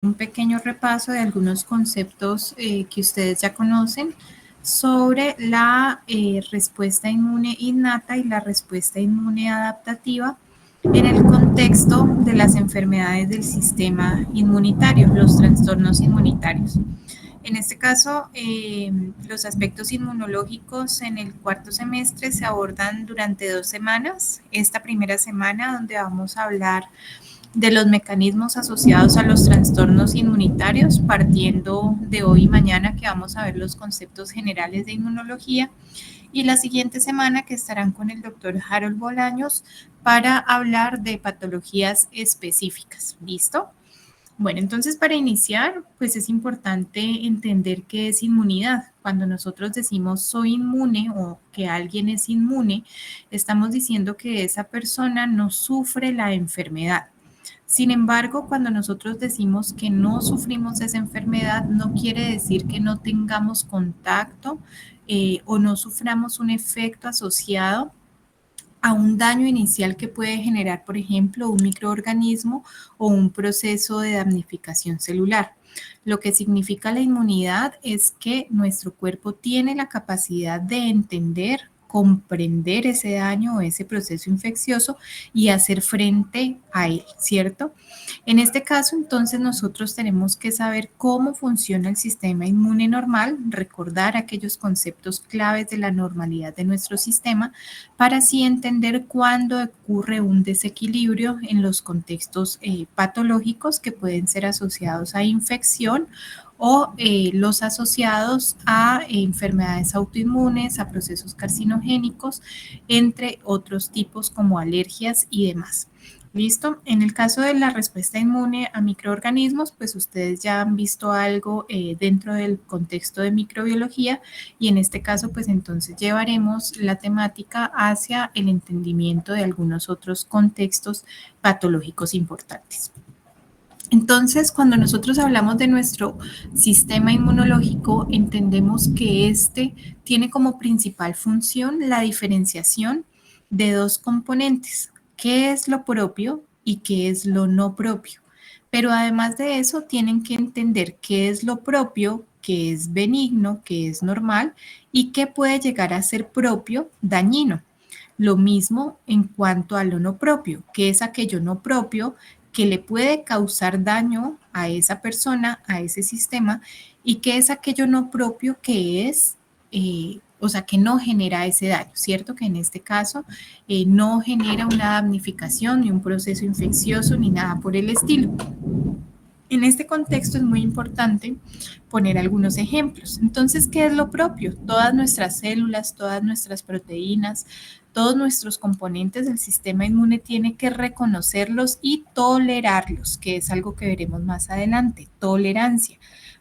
un pequeño repaso de algunos conceptos que ustedes ya conocen sobre la respuesta inmune innata y la respuesta inmune adaptativa en el contexto de las enfermedades del sistema inmunitario, los trastornos inmunitarios. En este caso, los aspectos inmunológicos en el cuarto semestre se abordan durante 2 semanas. Esta primera semana donde vamos a hablar de los mecanismos asociados a los trastornos inmunitarios, partiendo de hoy y mañana que vamos a ver los conceptos generales de inmunología, y la siguiente semana que estarán con el doctor Harold Bolaños para hablar de patologías específicas. ¿Listo? Bueno, entonces para iniciar, pues es importante entender qué es inmunidad. Cuando nosotros decimos soy inmune o que alguien es inmune, estamos diciendo que esa persona no sufre la enfermedad. Sin embargo, cuando nosotros decimos que no sufrimos esa enfermedad, no quiere decir que no tengamos contacto o no suframos un efecto asociado a un daño inicial que puede generar, por ejemplo, un microorganismo o un proceso de damnificación celular. Lo que significa la inmunidad es que nuestro cuerpo tiene la capacidad de entender, comprender ese daño o ese proceso infeccioso y hacer frente a él, ¿cierto? En este caso, entonces, nosotros tenemos que saber cómo funciona el sistema inmune normal, recordar aquellos conceptos claves de la normalidad de nuestro sistema, para así entender cuándo ocurre un desequilibrio en los contextos patológicos que pueden ser asociados a infección o los asociados a enfermedades autoinmunes, a procesos carcinogénicos, entre otros tipos como alergias y demás. ¿Listo? En el caso de la respuesta inmune a microorganismos, pues ustedes ya han visto algo dentro del contexto de microbiología y en este caso, pues entonces llevaremos la temática hacia el entendimiento de algunos otros contextos patológicos importantes. Entonces, cuando nosotros hablamos de nuestro sistema inmunológico, entendemos que este tiene como principal función la diferenciación de dos componentes, qué es lo propio y qué es lo no propio. Pero además de eso, tienen que entender qué es lo propio, qué es benigno, qué es normal y qué puede llegar a ser propio, dañino. Lo mismo en cuanto a lo no propio, que es aquello no propio que le puede causar daño a esa persona, a ese sistema, y que es aquello no propio que es, o sea, que no genera ese daño, ¿cierto? Que en este caso no genera una damnificación, ni un proceso infeccioso, ni nada por el estilo. En este contexto es muy importante poner algunos ejemplos. Entonces, ¿qué es lo propio? Todas nuestras células, todas nuestras proteínas, todos nuestros componentes del sistema inmune tienen que reconocerlos y tolerarlos, que es algo que veremos más adelante, tolerancia.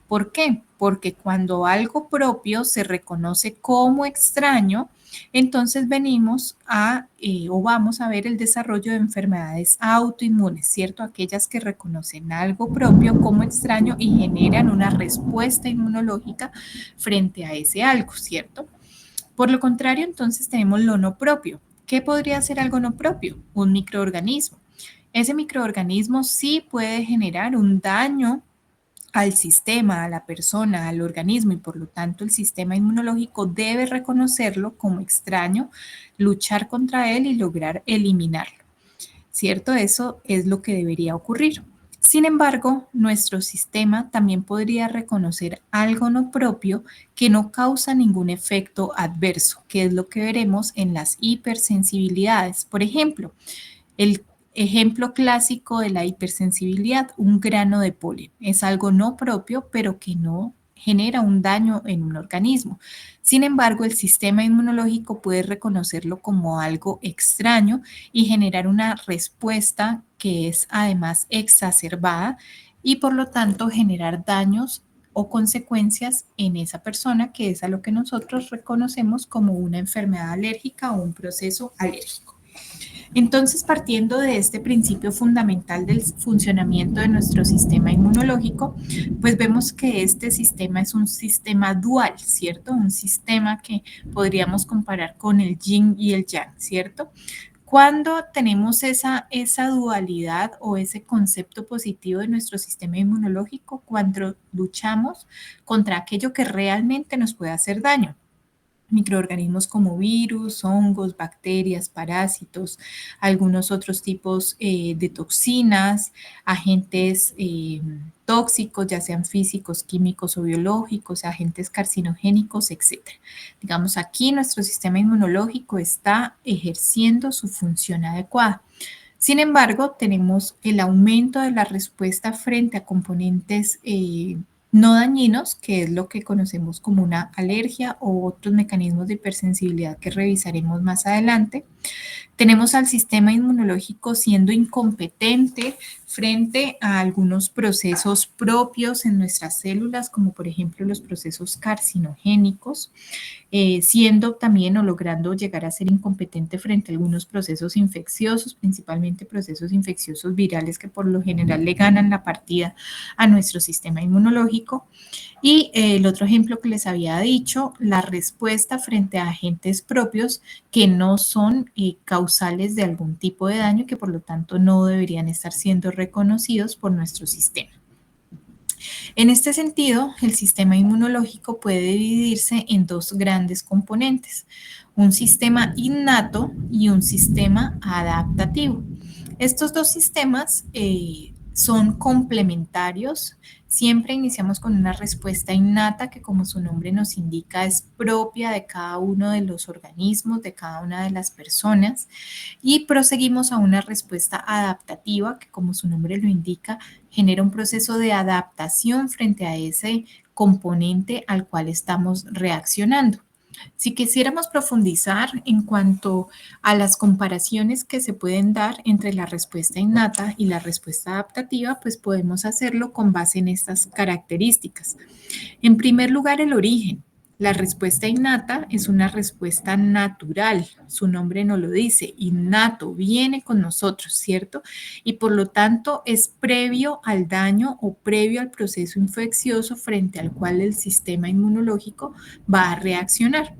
¿Por qué? Porque cuando algo propio se reconoce como extraño, entonces venimos a o vamos a ver el desarrollo de enfermedades autoinmunes, ¿cierto? Aquellas que reconocen algo propio como extraño y generan una respuesta inmunológica frente a ese algo, ¿cierto? Por lo contrario, entonces tenemos lo no propio. ¿Qué podría ser algo no propio? Un microorganismo. Ese microorganismo sí puede generar un daño al sistema, a la persona, al organismo y por lo tanto el sistema inmunológico debe reconocerlo como extraño, luchar contra él y lograr eliminarlo, ¿cierto? Eso es lo que debería ocurrir. Sin embargo, nuestro sistema también podría reconocer algo no propio que no causa ningún efecto adverso, que es lo que veremos en las hipersensibilidades. Por ejemplo, el ejemplo clásico de la hipersensibilidad, un grano de polen. Es algo no propio, pero que no genera un daño en un organismo. Sin embargo, el sistema inmunológico puede reconocerlo como algo extraño y generar una respuesta que es además exacerbada y por lo tanto generar daños o consecuencias en esa persona, que es a lo que nosotros reconocemos como una enfermedad alérgica o un proceso alérgico. Entonces, partiendo de este principio fundamental del funcionamiento de nuestro sistema inmunológico, pues vemos que este sistema es un sistema dual, ¿cierto? Un sistema que podríamos comparar con el yin y el yang, ¿cierto? Cuando tenemos esa dualidad o ese concepto positivo de nuestro sistema inmunológico, cuando luchamos contra aquello que realmente nos puede hacer daño. Microorganismos como virus, hongos, bacterias, parásitos, algunos otros tipos de toxinas, agentes tóxicos, ya sean físicos, químicos o biológicos, agentes carcinogénicos, etcétera. Digamos, aquí nuestro sistema inmunológico está ejerciendo su función adecuada. Sin embargo, tenemos el aumento de la respuesta frente a componentes no dañinos, que es lo que conocemos como una alergia o otros mecanismos de hipersensibilidad que revisaremos más adelante. Tenemos al sistema inmunológico siendo incompetente frente a algunos procesos propios en nuestras células, como por ejemplo los procesos carcinogénicos, siendo también o logrando llegar a ser incompetente frente a algunos procesos infecciosos, principalmente procesos infecciosos virales que por lo general le ganan la partida a nuestro sistema inmunológico. Y el otro ejemplo que les había dicho, la respuesta frente a agentes propios que no son causales de algún tipo de daño, que por lo tanto no deberían estar siendo reconocidos por nuestro sistema. En este sentido, el sistema inmunológico puede dividirse en dos grandes componentes, un sistema innato y un sistema adaptativo. Estos dos sistemas son complementarios. Siempre iniciamos con una respuesta innata que, como su nombre nos indica, es propia de cada uno de los organismos, de cada una de las personas, y proseguimos a una respuesta adaptativa que, como su nombre lo indica, genera un proceso de adaptación frente a ese componente al cual estamos reaccionando. Si quisiéramos profundizar en cuanto a las comparaciones que se pueden dar entre la respuesta innata y la respuesta adaptativa, pues podemos hacerlo con base en estas características. En primer lugar, el origen. La respuesta innata es una respuesta natural, su nombre nos lo dice, innato, viene con nosotros, ¿cierto? Y por lo tanto es previo al daño o previo al proceso infeccioso frente al cual el sistema inmunológico va a reaccionar.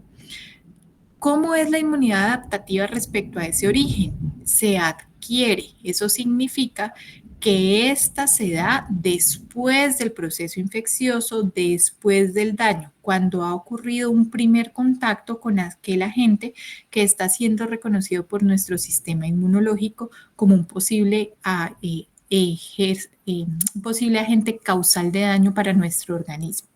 ¿Cómo es la inmunidad adaptativa respecto a ese origen? Se adquiere. Eso significa que esta se da después del proceso infeccioso, después del daño, cuando ha ocurrido un primer contacto con aquel agente que está siendo reconocido por nuestro sistema inmunológico como un posible agente causal de daño para nuestro organismo.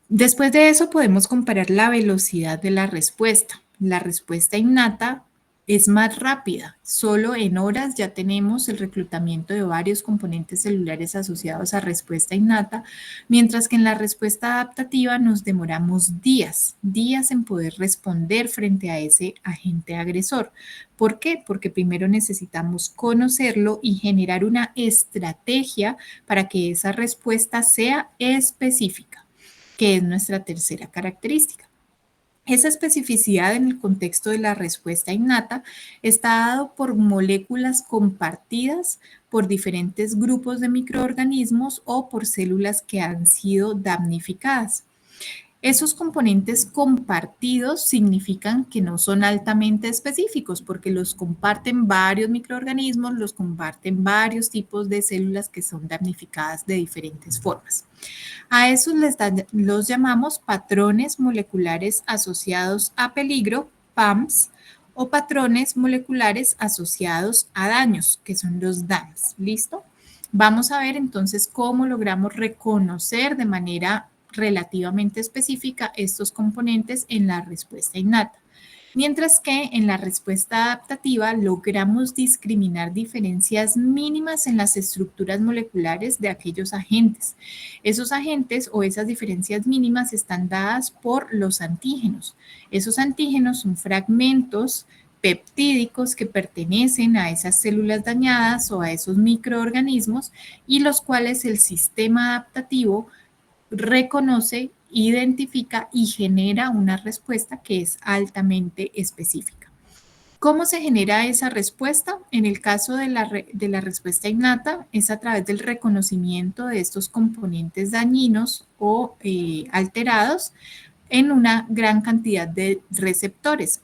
Después de eso podemos comparar la velocidad de la respuesta. La respuesta innata es más rápida. Solo en horas ya tenemos el reclutamiento de varios componentes celulares asociados a respuesta innata, mientras que en la respuesta adaptativa nos demoramos días en poder responder frente a ese agente agresor. ¿Por qué? Porque primero necesitamos conocerlo y generar una estrategia para que esa respuesta sea específica, que es nuestra tercera característica. Esa especificidad en el contexto de la respuesta innata está dado por moléculas compartidas por diferentes grupos de microorganismos o por células que han sido damnificadas. Esos componentes compartidos significan que no son altamente específicos porque los comparten varios microorganismos, los comparten varios tipos de células que son damnificadas de diferentes formas. A esos los llamamos patrones moleculares asociados a peligro, PAMs, o patrones moleculares asociados a daños, que son los DANs. ¿Listo? Vamos a ver entonces cómo logramos reconocer de manera relativamente específica estos componentes en la respuesta innata. Mientras que en la respuesta adaptativa logramos discriminar diferencias mínimas en las estructuras moleculares de aquellos agentes. Esos agentes o esas diferencias mínimas están dadas por los antígenos. Esos antígenos son fragmentos peptídicos que pertenecen a esas células dañadas o a esos microorganismos y los cuales el sistema adaptativo reconoce, identifica y genera una respuesta que es altamente específica. ¿Cómo se genera esa respuesta? En el caso de la respuesta innata es a través del reconocimiento de estos componentes dañinos o alterados en una gran cantidad de receptores.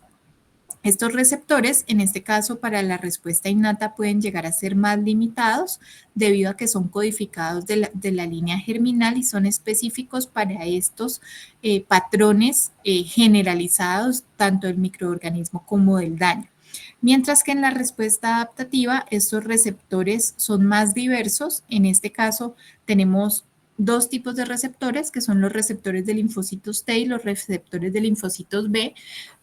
Estos receptores, en este caso para la respuesta innata, pueden llegar a ser más limitados debido a que son codificados de la línea germinal y son específicos para estos patrones generalizados tanto del microorganismo como del daño. Mientras que en la respuesta adaptativa, estos receptores son más diversos. En este caso, tenemos dos tipos de receptores, que son los receptores de linfocitos T y los receptores de linfocitos B,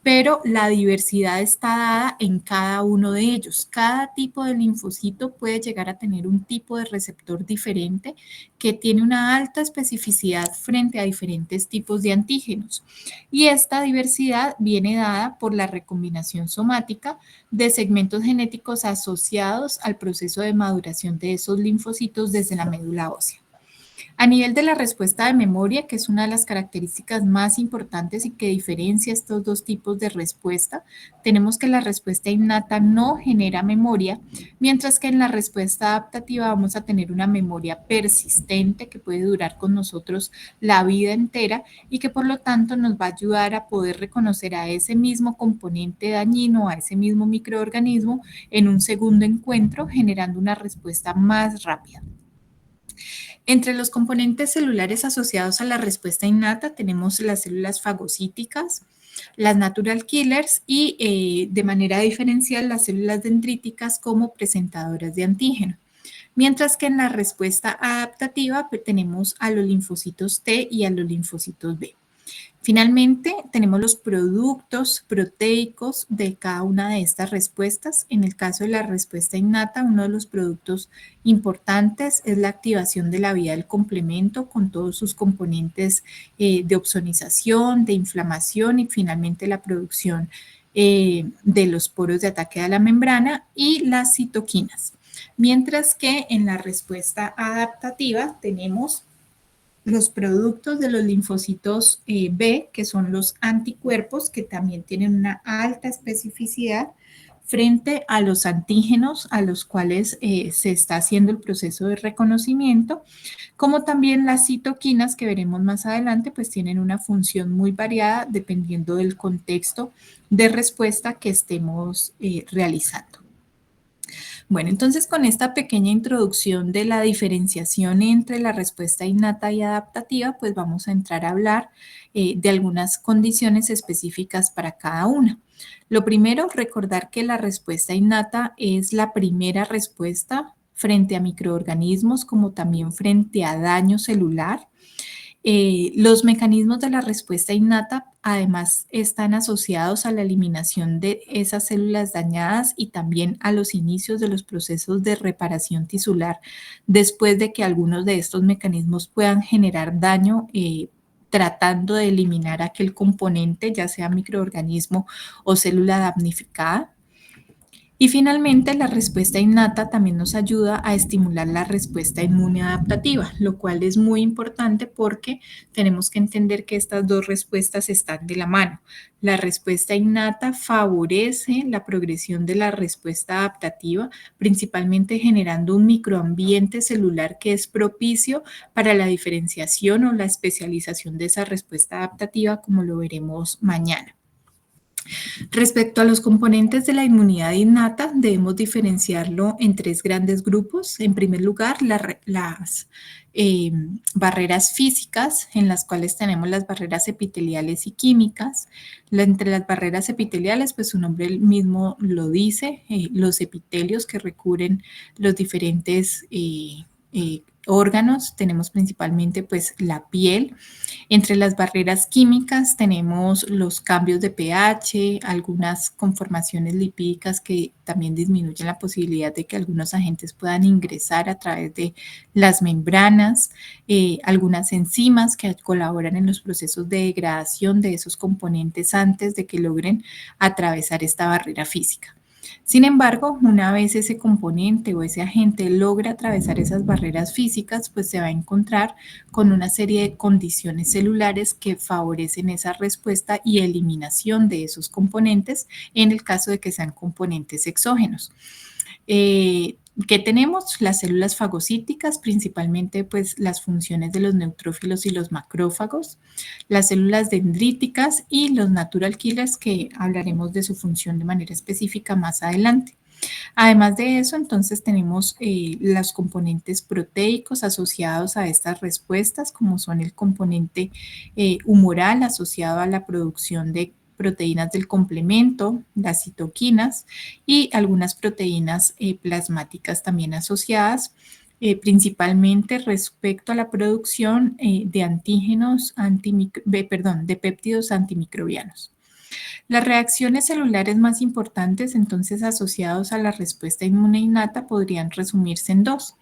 pero la diversidad está dada en cada uno de ellos. Cada tipo de linfocito puede llegar a tener un tipo de receptor diferente que tiene una alta especificidad frente a diferentes tipos de antígenos. Y esta diversidad viene dada por la recombinación somática de segmentos genéticos asociados al proceso de maduración de esos linfocitos desde la médula ósea. A nivel de la respuesta de memoria, que es una de las características más importantes y que diferencia estos dos tipos de respuesta, tenemos que la respuesta innata no genera memoria, mientras que en la respuesta adaptativa vamos a tener una memoria persistente que puede durar con nosotros la vida entera y que por lo tanto nos va a ayudar a poder reconocer a ese mismo componente dañino, a ese mismo microorganismo en un segundo encuentro, generando una respuesta más rápida. Entre los componentes celulares asociados a la respuesta innata tenemos las células fagocíticas, las natural killers y de manera diferencial las células dendríticas como presentadoras de antígeno. Mientras que en la respuesta adaptativa tenemos a los linfocitos T y a los linfocitos B. Finalmente, tenemos los productos proteicos de cada una de estas respuestas. En el caso de la respuesta innata, uno de los productos importantes es la activación de la vía del complemento con todos sus componentes de opsonización, de inflamación y finalmente la producción de los poros de ataque a la membrana y las citoquinas. Mientras que en la respuesta adaptativa tenemos los productos de los linfocitos B, que son los anticuerpos, que también tienen una alta especificidad frente a los antígenos a los cuales se está haciendo el proceso de reconocimiento, como también las citoquinas que veremos más adelante, pues tienen una función muy variada dependiendo del contexto de respuesta que estemos realizando. Bueno, entonces con esta pequeña introducción de la diferenciación entre la respuesta innata y adaptativa, pues vamos a entrar a hablar de algunas condiciones específicas para cada una. Lo primero, recordar que la respuesta innata es la primera respuesta frente a microorganismos como también frente a daño celular. Los mecanismos de la respuesta innata además están asociados a la eliminación de esas células dañadas y también a los inicios de los procesos de reparación tisular después de que algunos de estos mecanismos puedan generar daño tratando de eliminar aquel componente, ya sea microorganismo o célula damnificada. Y finalmente, la respuesta innata también nos ayuda a estimular la respuesta inmune adaptativa, lo cual es muy importante porque tenemos que entender que estas dos respuestas están de la mano. La respuesta innata favorece la progresión de la respuesta adaptativa, principalmente generando un microambiente celular que es propicio para la diferenciación o la especialización de esa respuesta adaptativa, como lo veremos mañana. Respecto a los componentes de la inmunidad innata, debemos diferenciarlo en tres grandes grupos. En primer lugar, las barreras físicas, en las cuales tenemos las barreras epiteliales y químicas. Entre las barreras epiteliales, pues su nombre mismo lo dice, los epitelios que recubren los diferentes órganos. Tenemos principalmente pues la piel. Entre las barreras químicas tenemos los cambios de pH, algunas conformaciones lipídicas que también disminuyen la posibilidad de que algunos agentes puedan ingresar a través de las membranas, algunas enzimas que colaboran en los procesos de degradación de esos componentes antes de que logren atravesar esta barrera física. Sin embargo, una vez ese componente o ese agente logra atravesar esas barreras físicas, pues se va a encontrar con una serie de condiciones celulares que favorecen esa respuesta y eliminación de esos componentes en el caso de que sean componentes exógenos. ¿Qué tenemos? Las células fagocíticas, principalmente pues las funciones de los neutrófilos y los macrófagos, las células dendríticas y los natural killers, que hablaremos de su función de manera específica más adelante. Además de eso, entonces tenemos los componentes proteicos asociados a estas respuestas, como son el componente humoral asociado a la producción de proteínas del complemento, las citoquinas y algunas proteínas plasmáticas también asociadas, principalmente respecto a la producción de antígenos, de péptidos antimicrobianos. Las reacciones celulares más importantes, entonces, asociados a la respuesta inmune innata, podrían resumirse en dos.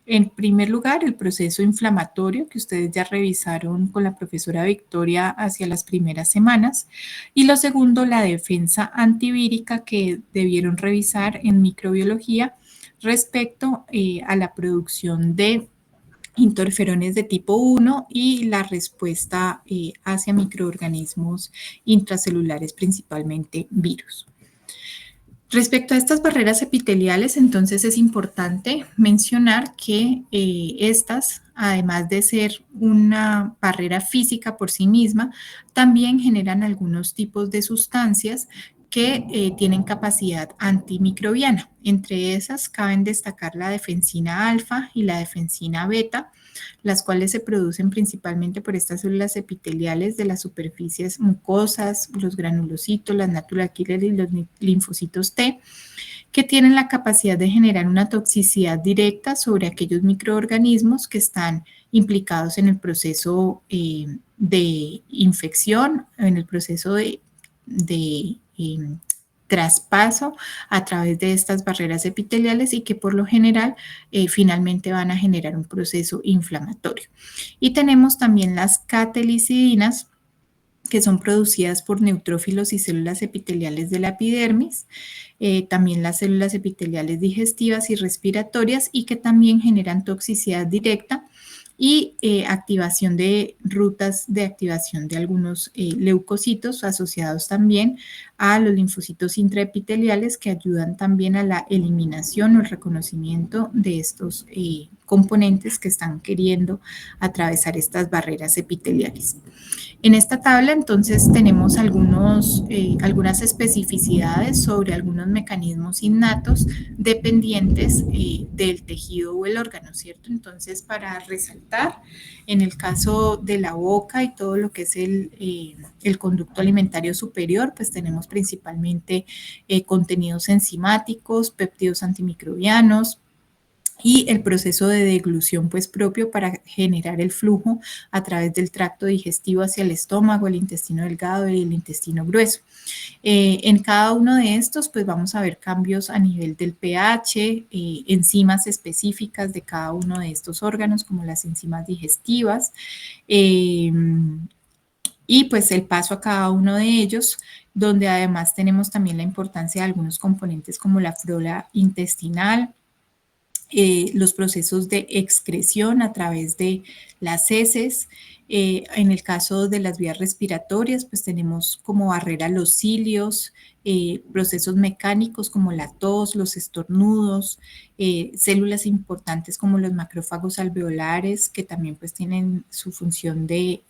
En primer lugar, el proceso inflamatorio que ustedes ya revisaron con la profesora Victoria hacia las primeras semanas. Y lo segundo, la defensa antivírica que debieron revisar en microbiología respecto a la producción de interferones de tipo 1 y la respuesta hacia microorganismos intracelulares, principalmente virus. Respecto a estas barreras epiteliales, entonces es importante mencionar que estas, además de ser una barrera física por sí misma, también generan algunos tipos de sustancias que tienen capacidad antimicrobiana. Entre esas caben destacar la defensina alfa y la defensina beta, las cuales se producen principalmente por estas células epiteliales de las superficies mucosas, los granulocitos, las natural killer y los linfocitos T, que tienen la capacidad de generar una toxicidad directa sobre aquellos microorganismos que están implicados en el proceso de infección, en el proceso de traspaso a través de estas barreras epiteliales y que por lo general finalmente van a generar un proceso inflamatorio. Y tenemos también las catelicidinas, que son producidas por neutrófilos y células epiteliales de la epidermis, también las células epiteliales digestivas y respiratorias, y que también generan toxicidad directa y activación de rutas de activación de algunos leucocitos asociados también a los linfocitos intraepiteliales, que ayudan también a la eliminación o el reconocimiento de estos componentes que están queriendo atravesar estas barreras epiteliales. En esta tabla entonces tenemos algunas especificidades sobre algunos mecanismos innatos dependientes del tejido o el órgano, ¿cierto? Entonces, para resaltar, en el caso de la boca y todo lo que es el conducto alimentario superior, pues tenemos principalmente contenidos enzimáticos, péptidos antimicrobianos, y el proceso de deglución pues propio para generar el flujo a través del tracto digestivo hacia el estómago, el intestino delgado y el intestino grueso. En cada uno de estos pues vamos a ver cambios a nivel del pH, enzimas específicas de cada uno de estos órganos como las enzimas digestivas, y pues el paso a cada uno de ellos, donde además tenemos también la importancia de algunos componentes como la flora intestinal, los procesos de excreción a través de las heces. En el caso de las vías respiratorias, pues tenemos como barrera los cilios, procesos mecánicos como la tos, los estornudos, células importantes como los macrófagos alveolares, que también pues tienen su función de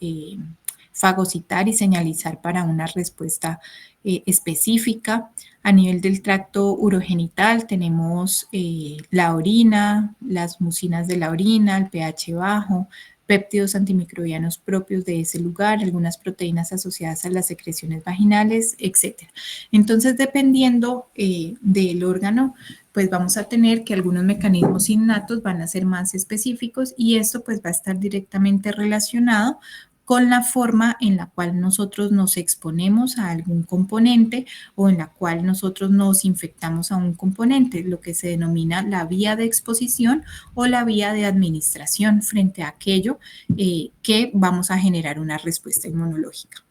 fagocitar y señalizar para una respuesta específica. A nivel del tracto urogenital tenemos la orina, las mucinas de la orina, el pH bajo, péptidos antimicrobianos propios de ese lugar, algunas proteínas asociadas a las secreciones vaginales, etc. Entonces, dependiendo del órgano, pues vamos a tener que algunos mecanismos innatos van a ser más específicos, y esto pues va a estar directamente relacionado con la forma en la cual nosotros nos exponemos a algún componente o en la cual nosotros nos infectamos a un componente, lo que se denomina la vía de exposición o la vía de administración frente a aquello que vamos a generar una respuesta inmunológica.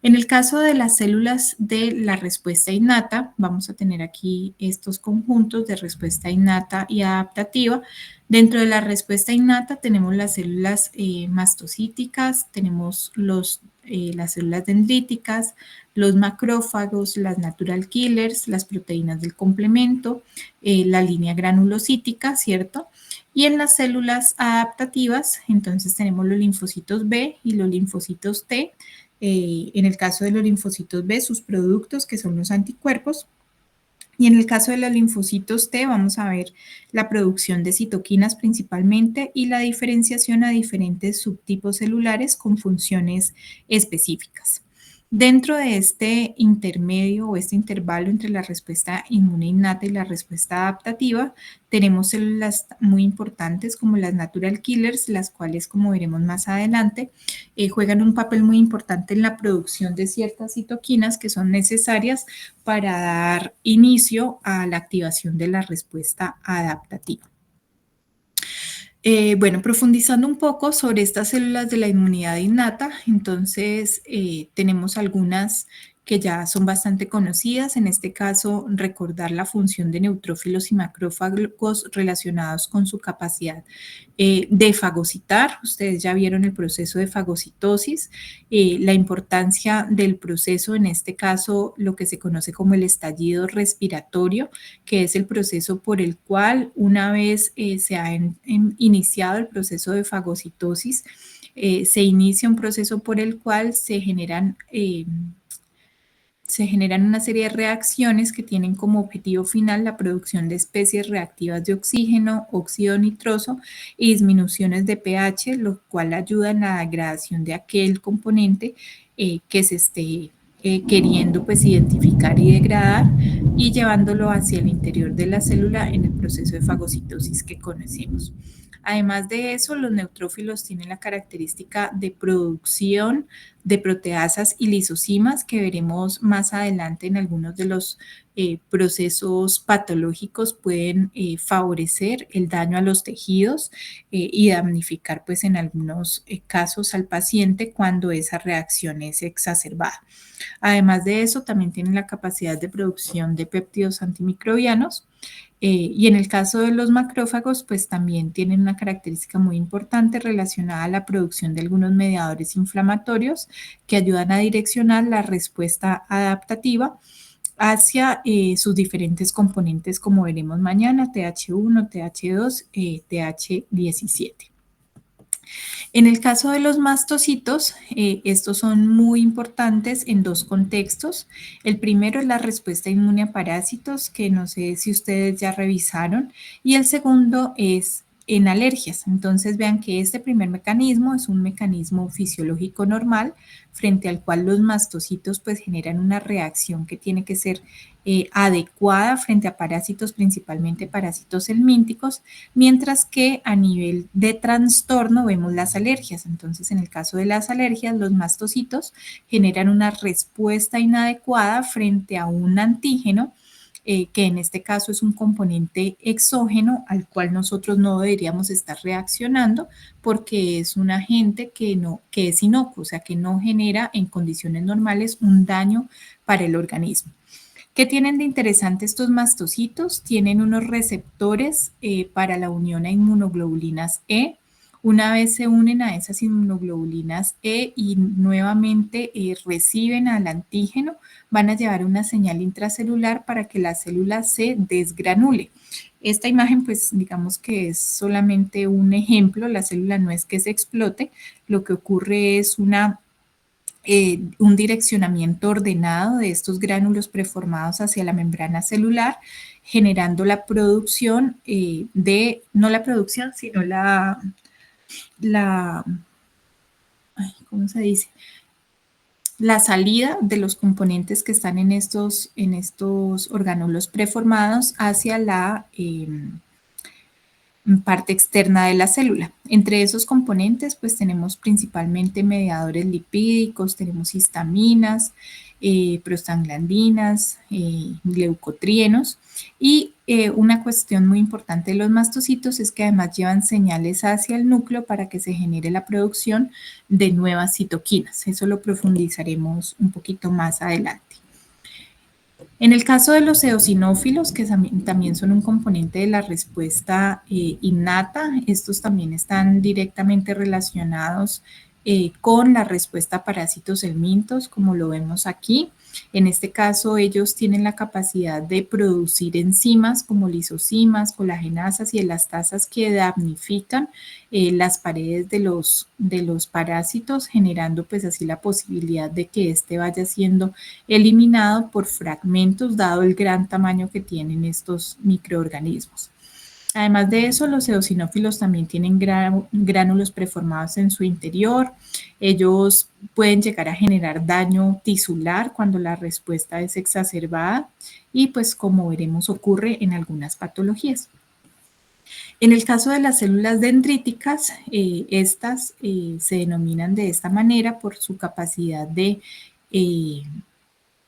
En el caso de las células de la respuesta innata, vamos a tener aquí estos conjuntos de respuesta innata y adaptativa. Dentro de la respuesta innata tenemos las células mastocíticas, tenemos los las células dendríticas, los macrófagos, las natural killers, las proteínas del complemento, la línea granulocítica, ¿cierto? Y en las células adaptativas, entonces tenemos los linfocitos B y los linfocitos T. En el caso de los linfocitos B, sus productos, que son los anticuerpos. Y en el caso de los linfocitos T, vamos a ver la producción de citoquinas principalmente y la diferenciación a diferentes subtipos celulares con funciones específicas. Dentro de este intermedio o este intervalo entre la respuesta inmune innata y la respuesta adaptativa, tenemos células muy importantes como las natural killers, las cuales, como veremos más adelante, juegan un papel muy importante en la producción de ciertas citoquinas que son necesarias para dar inicio a la activación de la respuesta adaptativa. Bueno, profundizando un poco sobre estas células de la inmunidad innata, entonces tenemos algunas que ya son bastante conocidas. En este caso, recordar la función de neutrófilos y macrófagos relacionados con su capacidad de fagocitar. Ustedes ya vieron el proceso de fagocitosis, la importancia del proceso, en este caso, lo que se conoce como el estallido respiratorio, que es el proceso por el cual, una vez se ha iniciado el proceso de fagocitosis, se inicia un proceso por el cual se generan una serie de reacciones que tienen como objetivo final la producción de especies reactivas de oxígeno, óxido nitroso y disminuciones de pH, lo cual ayuda en la degradación de aquel componente que se esté queriendo pues identificar y degradar y llevándolo hacia el interior de la célula en el proceso de fagocitosis que conocemos. Además de eso, los neutrófilos tienen la característica de producción de proteasas y lisocimas que veremos más adelante en algunos de los procesos patológicos pueden favorecer el daño a los tejidos y damnificar pues en algunos casos al paciente cuando esa reacción es exacerbada. Además de eso, también tienen la capacidad de producción de péptidos antimicrobianos. Y en el caso de los macrófagos, pues también tienen una característica muy importante relacionada a la producción de algunos mediadores inflamatorios que ayudan a direccionar la respuesta adaptativa hacia sus diferentes componentes, como veremos mañana, TH1, TH2, TH17. En el caso de los mastocitos, estos son muy importantes en dos contextos. El primero es la respuesta inmune a parásitos, que no sé si ustedes ya revisaron, y el segundo es en alergias. Entonces vean que este primer mecanismo es un mecanismo fisiológico normal frente al cual los mastocitos pues generan una reacción que tiene que ser adecuada frente a parásitos, principalmente parásitos helmínticos, mientras que a nivel de trastorno vemos las alergias. Entonces, en el caso de las alergias, los mastocitos generan una respuesta inadecuada frente a un antígeno, que en este caso es un componente exógeno al cual nosotros no deberíamos estar reaccionando porque es un agente que es inocuo, o sea, que no genera en condiciones normales un daño para el organismo. ¿Qué tienen de interesante estos mastocitos? Tienen unos receptores para la unión a inmunoglobulinas E. Una vez se unen a esas inmunoglobulinas E y nuevamente reciben al antígeno, van a llevar una señal intracelular para que la célula se desgranule. Esta imagen, pues digamos que es solamente un ejemplo, la célula no es que se explote, lo que ocurre es un direccionamiento ordenado de estos gránulos preformados hacia la membrana celular, generando la producción no la producción, sino ¿cómo se dice? La salida de los componentes que están en estos orgánulos preformados hacia la parte externa de la célula. Entre esos componentes, pues tenemos principalmente mediadores lipídicos, tenemos histaminas, prostaglandinas, leucotrienos y una cuestión muy importante de los mastocitos es que además llevan señales hacia el núcleo para que se genere la producción de nuevas citoquinas. Eso lo profundizaremos un poquito más adelante. En el caso de los eosinófilos, que también son un componente de la respuesta innata, estos también están directamente relacionados con la respuesta a parásitos helmintos, como lo vemos aquí. En este caso, ellos tienen la capacidad de producir enzimas como lisocimas, colagenasas y elastasas que damnifican las paredes de los parásitos, generando pues así la posibilidad de que este vaya siendo eliminado por fragmentos, dado el gran tamaño que tienen estos microorganismos. Además de eso, los eosinófilos también tienen gránulos preformados en su interior. Ellos pueden llegar a generar daño tisular cuando la respuesta es exacerbada y pues como veremos ocurre en algunas patologías. En el caso de las células dendríticas, estas se denominan de esta manera por su capacidad de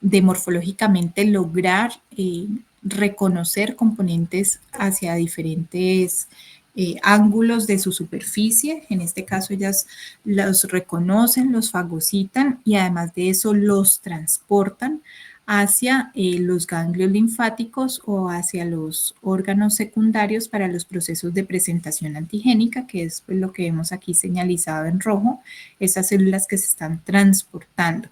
morfológicamente lograr reconocer componentes hacia diferentes ángulos de su superficie. En este caso ellas los reconocen, los fagocitan y además de eso los transportan hacia los ganglios linfáticos o hacia los órganos secundarios para los procesos de presentación antigénica, que es pues, lo que vemos aquí señalizado en rojo, esas células que se están transportando.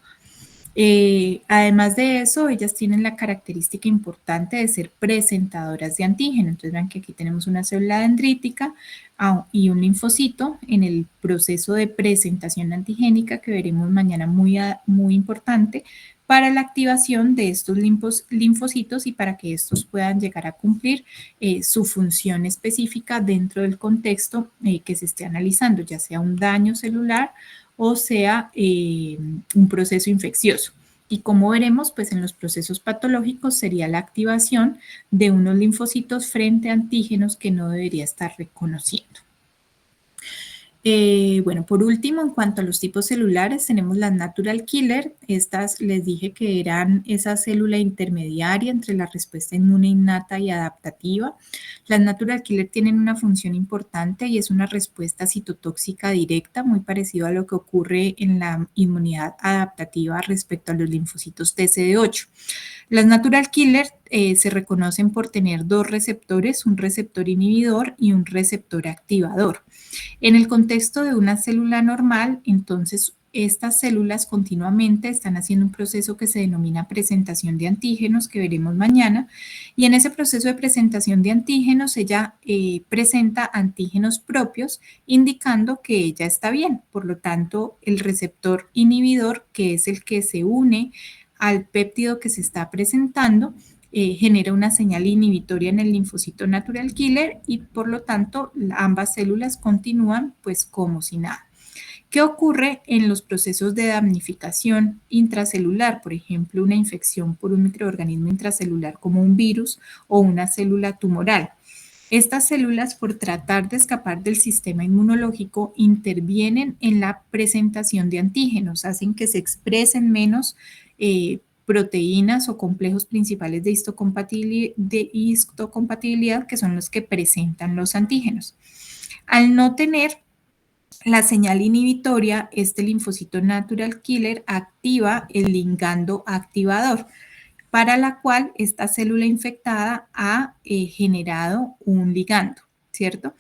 Además de eso, ellas tienen la característica importante de ser presentadoras de antígeno. Entonces, vean que aquí tenemos una célula dendrítica y un linfocito en el proceso de presentación antigénica que veremos mañana muy importante para la activación de estos linfocitos y para que estos puedan llegar a cumplir su función específica dentro del contexto que se esté analizando, ya sea un daño celular o sea un proceso infeccioso. Y como veremos, pues en los procesos patológicos sería la activación de unos linfocitos frente a antígenos que no debería estar reconociendo. Bueno, por último, en cuanto a los tipos celulares, tenemos las natural killer. Estas les dije que eran esa célula intermediaria entre la respuesta inmune innata y adaptativa. Las natural killer tienen una función importante y es una respuesta citotóxica directa, muy parecido a lo que ocurre en la inmunidad adaptativa respecto a los linfocitos TCD8. Las natural killer se reconocen por tener dos receptores, un receptor inhibidor y un receptor activador. En el contexto de una célula normal, entonces estas células continuamente están haciendo un proceso que se denomina presentación de antígenos, que veremos mañana, y en ese proceso de presentación de antígenos ella presenta antígenos propios, indicando que ella está bien. Por lo tanto, el receptor inhibidor, que es el que se une al péptido que se está presentando, genera una señal inhibitoria en el linfocito natural killer y por lo tanto ambas células continúan pues como si nada. ¿Qué ocurre en los procesos de damnificación intracelular? Por ejemplo, una infección por un microorganismo intracelular como un virus o una célula tumoral. Estas células, por tratar de escapar del sistema inmunológico, intervienen en la presentación de antígenos, hacen que se expresen menos proteínas o complejos principales de histocompatibilidad, que son los que presentan los antígenos. Al no tener la señal inhibitoria, este linfocito natural killer activa el ligando activador, para la cual esta célula infectada ha generado un ligando, ¿cierto?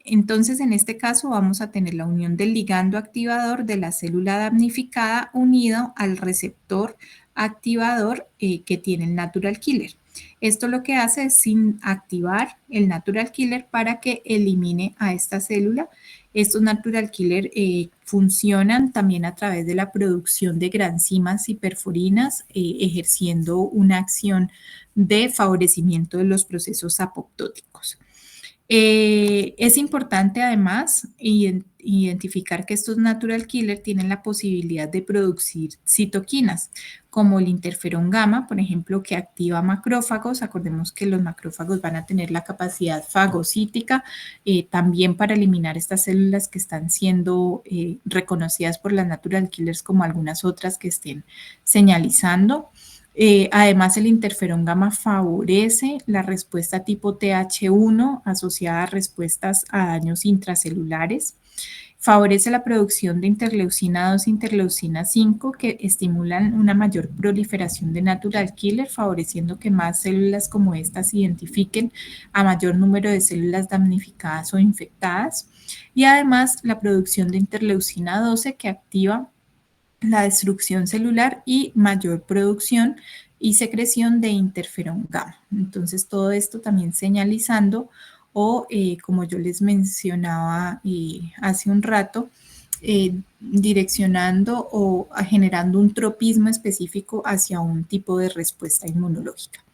Entonces, en este caso vamos a tener la unión del ligando activador de la célula damnificada unido al receptor activador que tiene el natural killer. Esto lo que hace es sin activar el natural killer para que elimine a esta célula. Estos natural killer funcionan también a través de la producción de granzimas y perforinas, ejerciendo una acción de favorecimiento de los procesos apoptóticos. Es importante además identificar que estos natural killer tienen la posibilidad de producir citoquinas, como el interferón gamma, por ejemplo, que activa macrófagos. Acordemos que los macrófagos van a tener la capacidad fagocítica también para eliminar estas células que están siendo reconocidas por las natural killers como algunas otras que estén señalizando. Además, el interferón gamma favorece la respuesta tipo TH1 asociada a respuestas a daños intracelulares. Favorece la producción de interleucina 2 e interleucina 5 que estimulan una mayor proliferación de natural killer, favoreciendo que más células como estas identifiquen a mayor número de células damnificadas o infectadas. Y además la producción de interleucina 12 que activa la destrucción celular y mayor producción y secreción de interferón gamma. Entonces, todo esto también señalizando o, como yo les mencionaba hace un rato, direccionando o generando un tropismo específico hacia un tipo de respuesta inmunológica.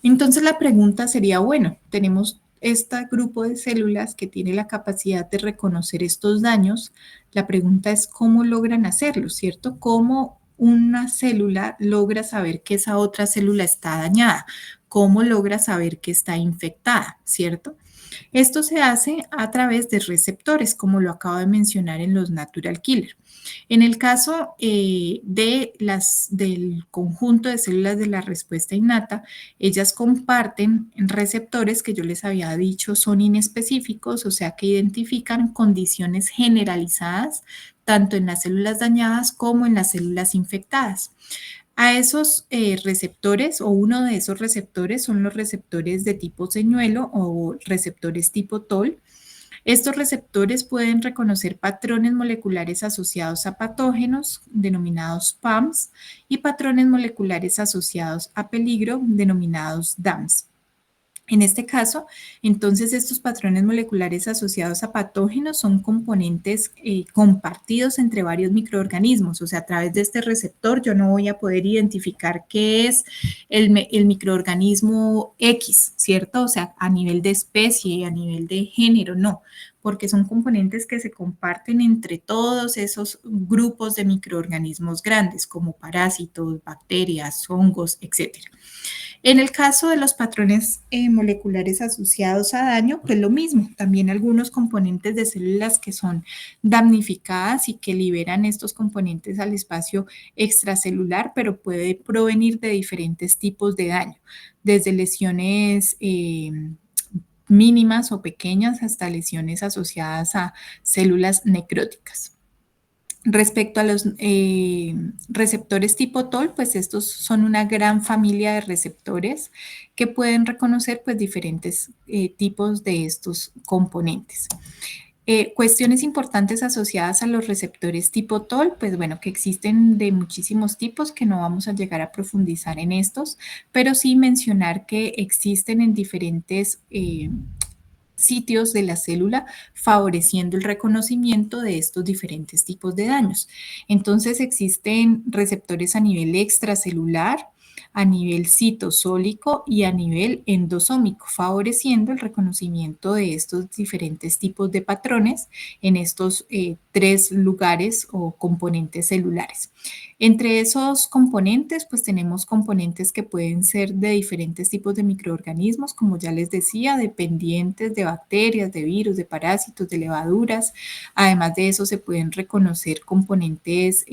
Entonces la pregunta sería, bueno, tenemos este grupo de células que tiene la capacidad de reconocer estos daños. La pregunta es cómo logran hacerlo, ¿cierto? ¿Cómo una célula logra saber que esa otra célula está dañada? ¿Cómo logra saber que está infectada, ¿cierto? Esto se hace a través de receptores, como lo acabo de mencionar en los natural killer. En el caso del conjunto de células de la respuesta innata, ellas comparten receptores que yo les había dicho son inespecíficos, o sea que identifican condiciones generalizadas tanto en las células dañadas como en las células infectadas. A esos receptores o uno de esos receptores son los receptores de tipo señuelo o receptores tipo TOL. Estos receptores pueden reconocer patrones moleculares asociados a patógenos, denominados PAMs, y patrones moleculares asociados a peligro, denominados DAMs. En este caso, entonces, estos patrones moleculares asociados a patógenos son componentes compartidos entre varios microorganismos. O sea, a través de este receptor yo no voy a poder identificar qué es el microorganismo X, ¿cierto? O sea, a nivel de especie, a nivel de género, no, porque son componentes que se comparten entre todos esos grupos de microorganismos grandes, como parásitos, bacterias, hongos, etcétera. En el caso de los patrones moleculares asociados a daño, pues lo mismo, también algunos componentes de células que son damnificadas y que liberan estos componentes al espacio extracelular, pero puede provenir de diferentes tipos de daño, desde lesiones mínimas o pequeñas hasta lesiones asociadas a células necróticas. Respecto a los receptores tipo TOL, pues estos son una gran familia de receptores que pueden reconocer pues diferentes tipos de estos componentes. Cuestiones importantes asociadas a los receptores tipo TOL, pues bueno, que existen de muchísimos tipos que no vamos a llegar a profundizar en estos, pero sí mencionar que existen en diferentes sitios de la célula, favoreciendo el reconocimiento de estos diferentes tipos de daños. Entonces existen receptores a nivel extracelular, a nivel citosólico y a nivel endosómico, favoreciendo el reconocimiento de estos diferentes tipos de patrones en estos tres lugares o componentes celulares. Entre esos componentes, pues tenemos componentes que pueden ser de diferentes tipos de microorganismos, como ya les decía, dependientes de bacterias, de virus, de parásitos, de levaduras. Además de eso, se pueden reconocer componentes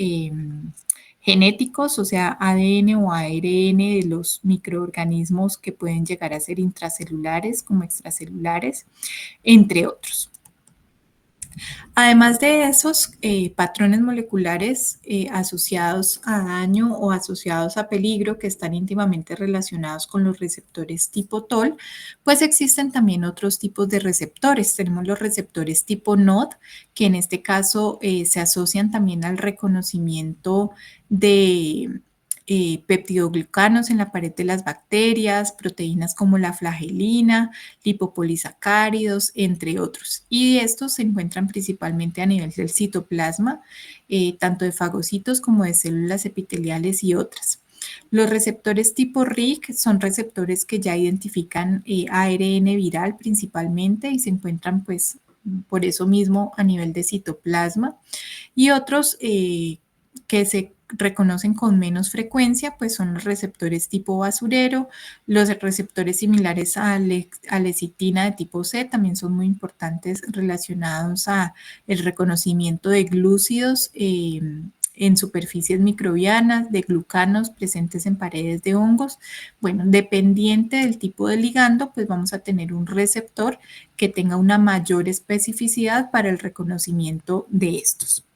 genéticos, o sea, ADN o ARN de los microorganismos que pueden llegar a ser intracelulares como extracelulares, entre otros. Además de esos patrones moleculares asociados a daño o asociados a peligro que están íntimamente relacionados con los receptores tipo TOL, pues existen también otros tipos de receptores. Tenemos los receptores tipo NOD, que en este caso se asocian también al reconocimiento de peptidoglucanos en la pared de las bacterias, proteínas como la flagelina, lipopolisacáridos, entre otros. Y estos se encuentran principalmente a nivel del citoplasma, tanto de fagocitos como de células epiteliales y otras. Los receptores tipo RIC son receptores que ya identifican ARN viral principalmente y se encuentran pues por eso mismo a nivel de citoplasma. Y otros que se reconocen con menos frecuencia, pues son los receptores tipo basurero, los receptores similares a lecitina de tipo C también son muy importantes relacionados a el reconocimiento de glúcidos en superficies microbianas, de glucanos presentes en paredes de hongos. Bueno, dependiente del tipo de ligando, pues vamos a tener un receptor que tenga una mayor especificidad para el reconocimiento de estos.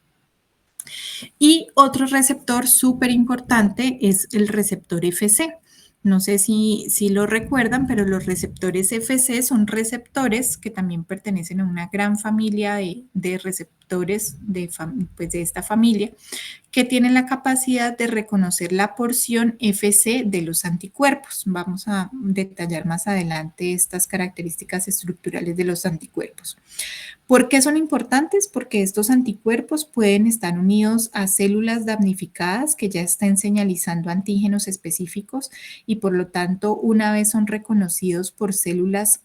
Y otro receptor súper importante es el receptor FC. No sé si lo recuerdan, pero los receptores FC son receptores que también pertenecen a una gran familia de receptores pues de esta familia, que tienen la capacidad de reconocer la porción FC de los anticuerpos. Vamos a detallar más adelante estas características estructurales de los anticuerpos. ¿Por qué son importantes? Porque estos anticuerpos pueden estar unidos a células damnificadas que ya están señalizando antígenos específicos y por lo tanto una vez son reconocidos por células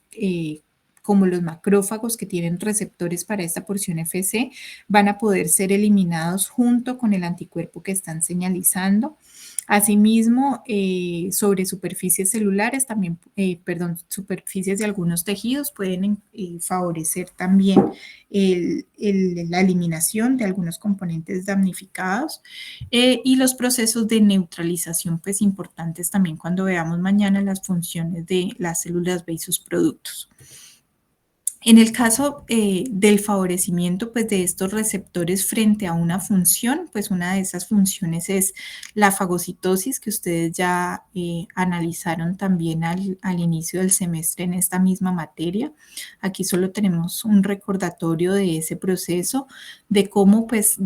como los macrófagos que tienen receptores para esta porción FC, van a poder ser eliminados junto con el anticuerpo que están señalizando. Asimismo, sobre superficies celulares, también, superficies de algunos tejidos pueden favorecer también la eliminación de algunos componentes damnificados y los procesos de neutralización, pues importantes también cuando veamos mañana las funciones de las células B y sus productos. En el caso del favorecimiento pues, de estos receptores frente a una función, pues una de esas funciones es la fagocitosis que ustedes ya analizaron también al inicio del semestre en esta misma materia. Aquí solo tenemos un recordatorio de ese proceso, de cómo pues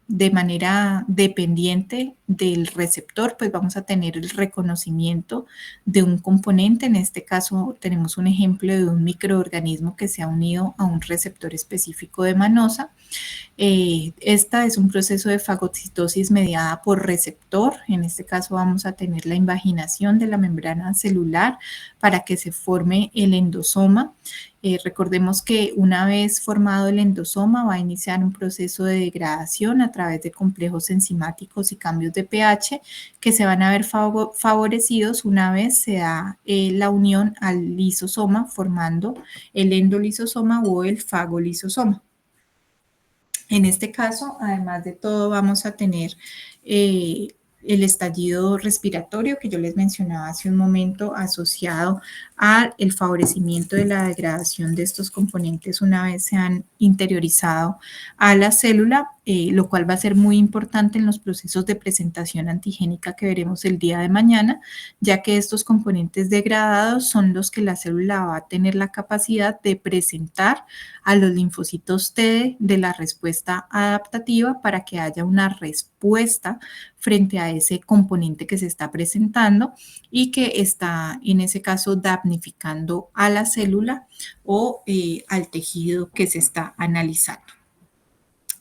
de manera dependiente del receptor, pues vamos a tener el reconocimiento de un componente. En este caso tenemos un ejemplo de un microorganismo que se ha unido a un receptor específico de manosa. Esta es un proceso de fagocitosis mediada por receptor. En este caso vamos a tener la invaginación de la membrana celular para que se forme el endosoma. Recordemos que una vez formado el endosoma va a iniciar un proceso de degradación a través de complejos enzimáticos y cambios de pH que se van a ver favorecidos una vez se da la unión al lisosoma formando el endolisosoma o el fagolisosoma. En este caso, además de todo, vamos a tener el estallido respiratorio que yo les mencionaba hace un momento asociado al favorecimiento de la degradación de estos componentes una vez se han interiorizado a la célula, lo cual va a ser muy importante en los procesos de presentación antigénica que veremos el día de mañana, ya que estos componentes degradados son los que la célula va a tener la capacidad de presentar a los linfocitos T de la respuesta adaptativa para que haya una respuesta frente a ese componente que se está presentando y que está en ese caso damnificando a la célula o al tejido que se está analizando.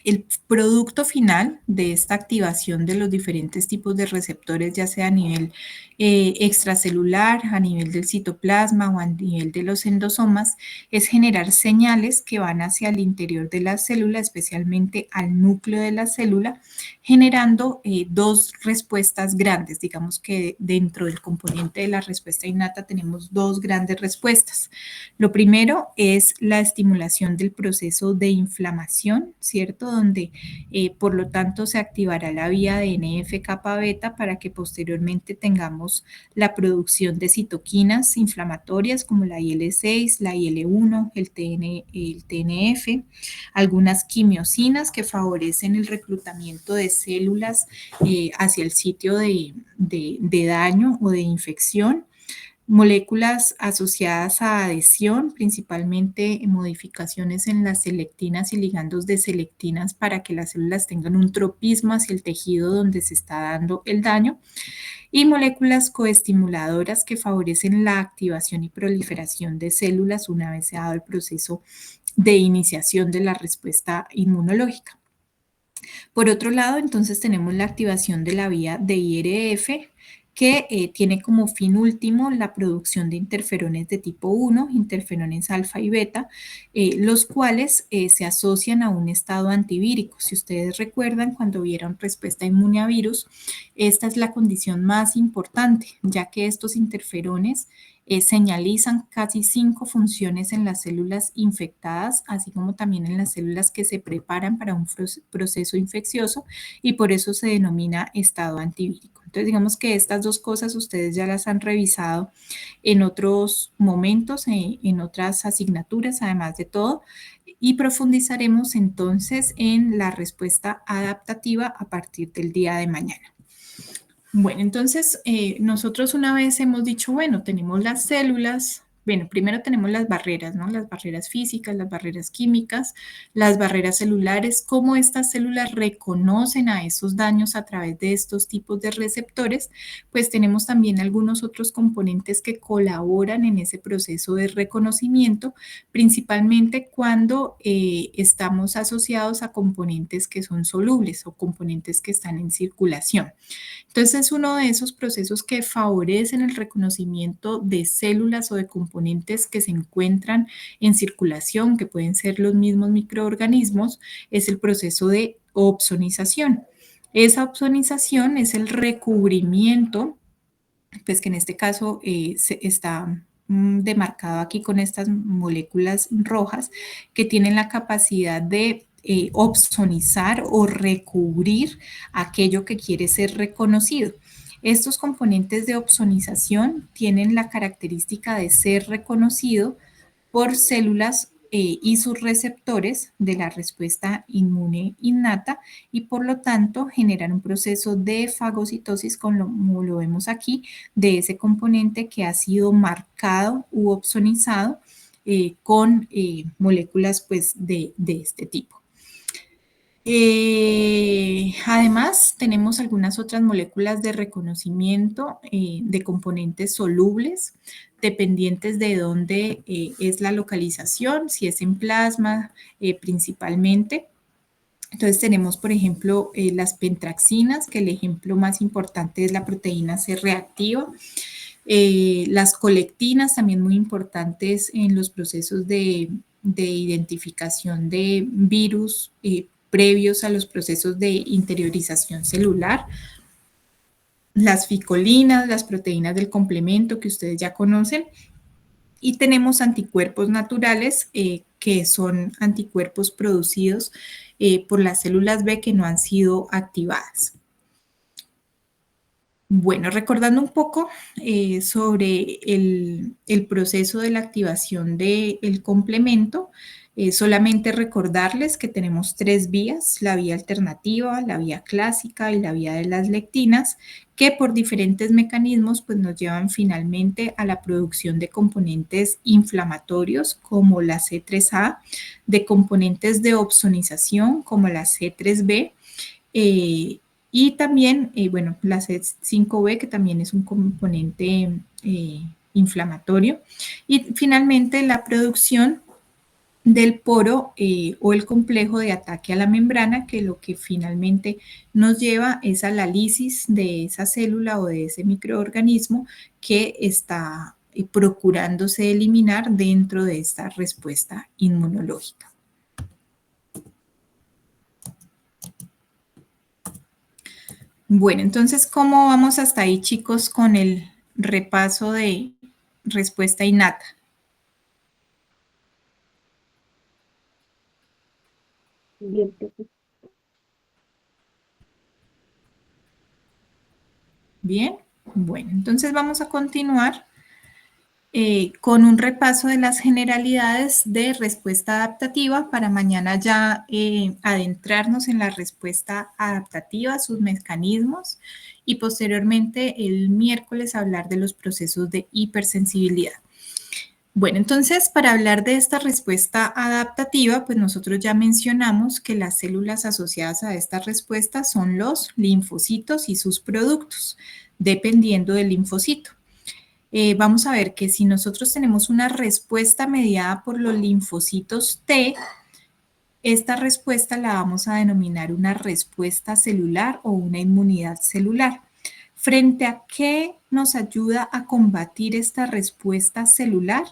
El producto final de esta activación de los diferentes tipos de receptores, ya sea a nivel extracelular, a nivel del citoplasma o a nivel de los endosomas, es generar señales que van hacia el interior de la célula, especialmente al núcleo de la célula, generando dos respuestas grandes. Digamos que dentro del componente de la respuesta innata tenemos dos grandes respuestas. Lo primero es la estimulación del proceso de inflamación, ¿cierto? Donde por lo tanto se activará la vía de NF-kappa beta para que posteriormente tengamos la producción de citoquinas inflamatorias como la IL-6, la IL-1, el TNF, algunas quimiosinas que favorecen el reclutamiento de células hacia el sitio de daño o de infección, moléculas asociadas a adhesión, principalmente modificaciones en las selectinas y ligandos de selectinas para que las células tengan un tropismo hacia el tejido donde se está dando el daño, y moléculas coestimuladoras que favorecen la activación y proliferación de células una vez se ha dado el proceso de iniciación de la respuesta inmunológica. Por otro lado, entonces tenemos la activación de la vía de IRF, que tiene como fin último la producción de interferones de tipo 1, interferones alfa y beta, los cuales se asocian a un estado antivírico. Si ustedes recuerdan, cuando vieron respuesta inmune a virus, esta es la condición más importante, ya que estos interferones señalizan casi 5 funciones en las células infectadas, así como también en las células que se preparan para un proceso infeccioso y por eso se denomina estado antivírico. Entonces, digamos que estas dos cosas ustedes ya las han revisado en otros momentos, en otras asignaturas, además de todo, y profundizaremos entonces en la respuesta adaptativa a partir del día de mañana. Bueno, entonces nosotros una vez hemos dicho, bueno, tenemos las células, bueno, primero tenemos las barreras, ¿no? Las barreras físicas, las barreras químicas, las barreras celulares, cómo estas células reconocen a esos daños a través de estos tipos de receptores, pues tenemos también algunos otros componentes que colaboran en ese proceso de reconocimiento, principalmente cuando estamos asociados a componentes que son solubles o componentes que están en circulación. Entonces es uno de esos procesos que favorecen el reconocimiento de células o de componentes que se encuentran en circulación, que pueden ser los mismos microorganismos, es el proceso de opsonización. Esa opsonización es el recubrimiento, pues que en este caso está demarcado aquí con estas moléculas rojas que tienen la capacidad de opsonizar o recubrir aquello que quiere ser reconocido. Estos componentes de opsonización tienen la característica de ser reconocido por células y sus receptores de la respuesta inmune innata y por lo tanto generan un proceso de fagocitosis como lo vemos aquí de ese componente que ha sido marcado u opsonizado con moléculas pues de este tipo. Además, tenemos algunas otras moléculas de reconocimiento de componentes solubles, dependientes de dónde es la localización, si es en plasma principalmente. Entonces tenemos, por ejemplo, las pentraxinas, que el ejemplo más importante es la proteína C reactiva. Las colectinas, también muy importantes en los procesos de identificación de virus previos a los procesos de interiorización celular. Las ficolinas, las proteínas del complemento que ustedes ya conocen. Y tenemos anticuerpos naturales que son anticuerpos producidos por las células B que no han sido activadas. Bueno, recordando un poco sobre el proceso de la activación del complemento, solamente recordarles que tenemos 3 vías, la vía alternativa, la vía clásica y la vía de las lectinas, que por diferentes mecanismos pues, nos llevan finalmente a la producción de componentes inflamatorios como la C3A, de componentes de opsonización como la C3B, y también, bueno, la C5B, que también es un componente inflamatorio. Y finalmente, la producción del poro o el complejo de ataque a la membrana, que lo que finalmente nos lleva es a la lisis de esa célula o de ese microorganismo que está procurándose eliminar dentro de esta respuesta inmunológica. Bueno, entonces, ¿cómo vamos hasta ahí, chicos, con el repaso de respuesta innata? Bien, profe. Bien, bueno, entonces vamos a continuar con un repaso de las generalidades de respuesta adaptativa para mañana ya adentrarnos en la respuesta adaptativa, sus mecanismos y posteriormente el miércoles hablar de los procesos de hipersensibilidad. Bueno, entonces para hablar de esta respuesta adaptativa, pues nosotros ya mencionamos que las células asociadas a esta respuesta son los linfocitos y sus productos, dependiendo del linfocito. Vamos a ver que si nosotros tenemos una respuesta mediada por los linfocitos T, esta respuesta la vamos a denominar una respuesta celular o una inmunidad celular. ¿Frente a qué nos ayuda a combatir esta respuesta celular?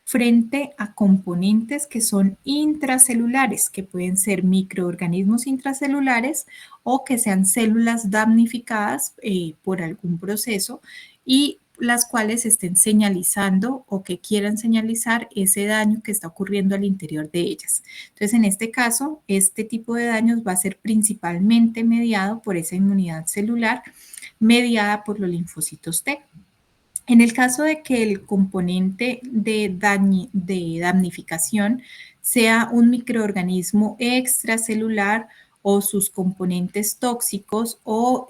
Frente a componentes que son intracelulares, que pueden ser microorganismos intracelulares o que sean células damnificadas por algún proceso y las cuales estén señalizando o que quieran señalizar ese daño que está ocurriendo al interior de ellas. Entonces, en este caso, este tipo de daños va a ser principalmente mediado por esa inmunidad celular mediada por los linfocitos T. En el caso de que el componente de damnificación sea un microorganismo extracelular o sus componentes tóxicos o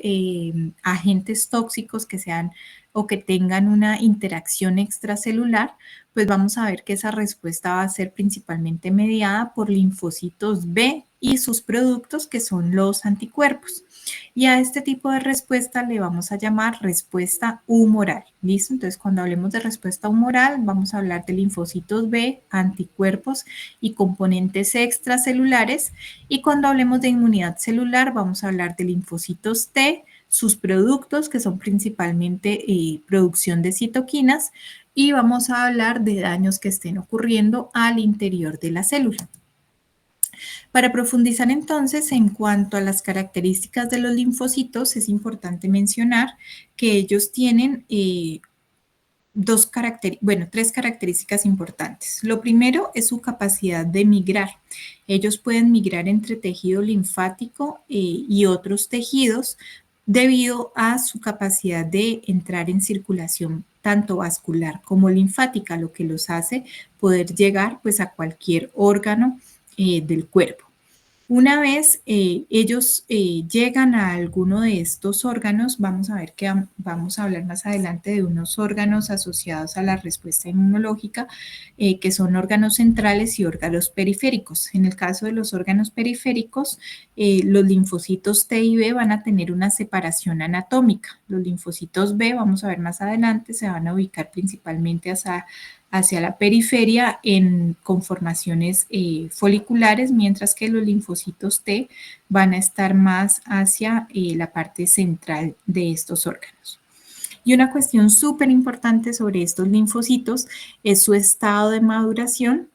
agentes tóxicos que sean o que tengan una interacción extracelular, pues vamos a ver que esa respuesta va a ser principalmente mediada por linfocitos B y sus productos, que son los anticuerpos. Y a este tipo de respuesta le vamos a llamar respuesta humoral. ¿Listo? Entonces, cuando hablemos de respuesta humoral, vamos a hablar de linfocitos B, anticuerpos y componentes extracelulares. Y cuando hablemos de inmunidad celular, vamos a hablar de linfocitos T, sus productos, que son principalmente producción de citoquinas, y vamos a hablar de daños que estén ocurriendo al interior de la célula. Para profundizar entonces en cuanto a las características de los linfocitos, es importante mencionar que ellos tienen tres características importantes. Lo primero es su capacidad de migrar. Ellos pueden migrar entre tejido linfático y otros tejidos debido a su capacidad de entrar en circulación tanto vascular como linfática, lo que los hace poder llegar pues a cualquier órgano del cuerpo. Una vez ellos llegan a alguno de estos órganos, vamos a ver que vamos a hablar más adelante de unos órganos asociados a la respuesta inmunológica, que son órganos centrales y órganos periféricos. En el caso de los órganos periféricos, los linfocitos T y B van a tener una separación anatómica. Los linfocitos B, vamos a ver más adelante, se van a ubicar principalmente hacia la periferia en conformaciones foliculares, mientras que los linfocitos T van a estar más hacia la parte central de estos órganos. Y una cuestión súper importante sobre estos linfocitos es su estado de maduración,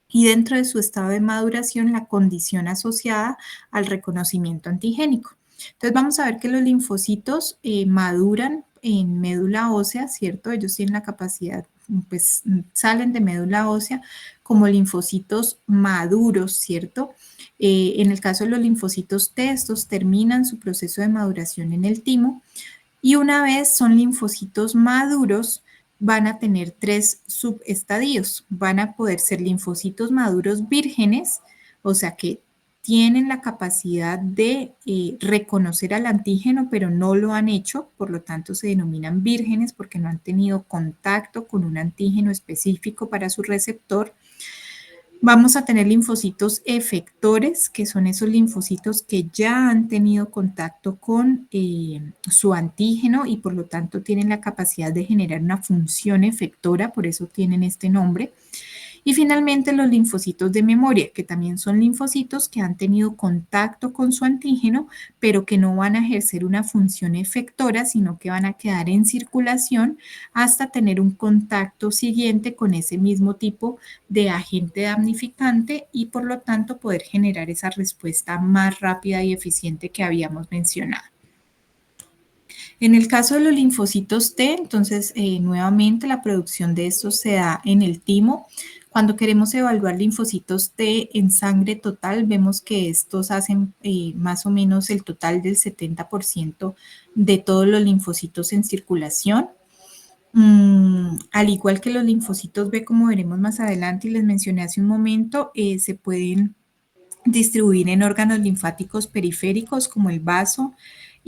y dentro de su estado de maduración la condición asociada al reconocimiento antigénico. Entonces vamos a ver que los linfocitos maduran en médula ósea, ¿cierto? Ellos tienen la capacidad, pues salen de médula ósea como linfocitos maduros, ¿cierto? En el caso de los linfocitos T, estos terminan su proceso de maduración en el timo, y una vez son linfocitos maduros, van a tener 3 subestadios. Van a poder ser linfocitos maduros vírgenes, o sea que tienen la capacidad de reconocer al antígeno, pero no lo han hecho, por lo tanto se denominan vírgenes porque no han tenido contacto con un antígeno específico para su receptor. Vamos a tener linfocitos efectores, que son esos linfocitos que ya han tenido contacto con su antígeno y por lo tanto tienen la capacidad de generar una función efectora, por eso tienen este nombre. Y finalmente los linfocitos de memoria, que también son linfocitos que han tenido contacto con su antígeno, pero que no van a ejercer una función efectora, sino que van a quedar en circulación hasta tener un contacto siguiente con ese mismo tipo de agente damnificante y por lo tanto poder generar esa respuesta más rápida y eficiente que habíamos mencionado. En el caso de los linfocitos T, entonces nuevamente la producción de estos se da en el timo. Cuando queremos evaluar linfocitos T en sangre total, vemos que estos hacen más o menos el total del 70% de todos los linfocitos en circulación. Al igual que los linfocitos B, como veremos más adelante y les mencioné hace un momento, se pueden distribuir en órganos linfáticos periféricos como el vaso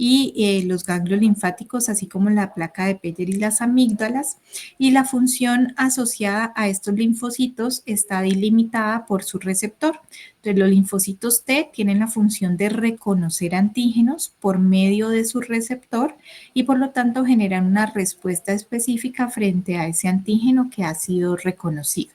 y los ganglios linfáticos, así como la placa de Peyer y las amígdalas, y la función asociada a estos linfocitos está delimitada por su receptor. Entonces, los linfocitos T tienen la función de reconocer antígenos por medio de su receptor y por lo tanto generan una respuesta específica frente a ese antígeno que ha sido reconocido.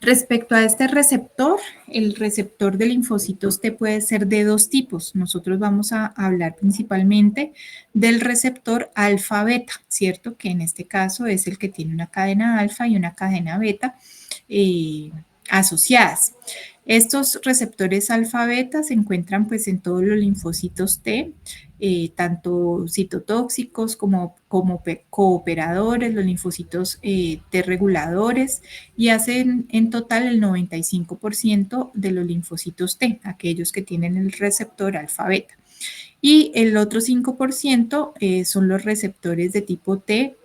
Respecto a este receptor, el receptor de linfocitos T puede ser de dos tipos. Nosotros vamos a hablar principalmente del receptor alfa-beta, ¿cierto? Que en este caso es el que tiene una cadena alfa y una cadena beta asociadas. Estos receptores alfa beta se encuentran pues en todos los linfocitos T, tanto citotóxicos como cooperadores, los linfocitos T reguladores, y hacen en total el 95% de los linfocitos T, aquellos que tienen el receptor alfa beta. Y el otro 5% son los receptores de tipo T,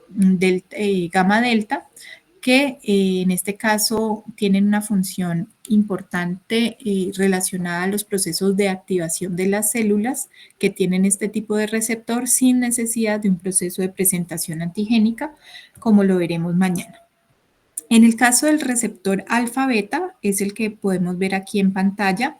gamma delta, que en este caso tienen una función importante relacionada a los procesos de activación de las células que tienen este tipo de receptor sin necesidad de un proceso de presentación antigénica, como lo veremos mañana. En el caso del receptor alfa beta, es el que podemos ver aquí en pantalla.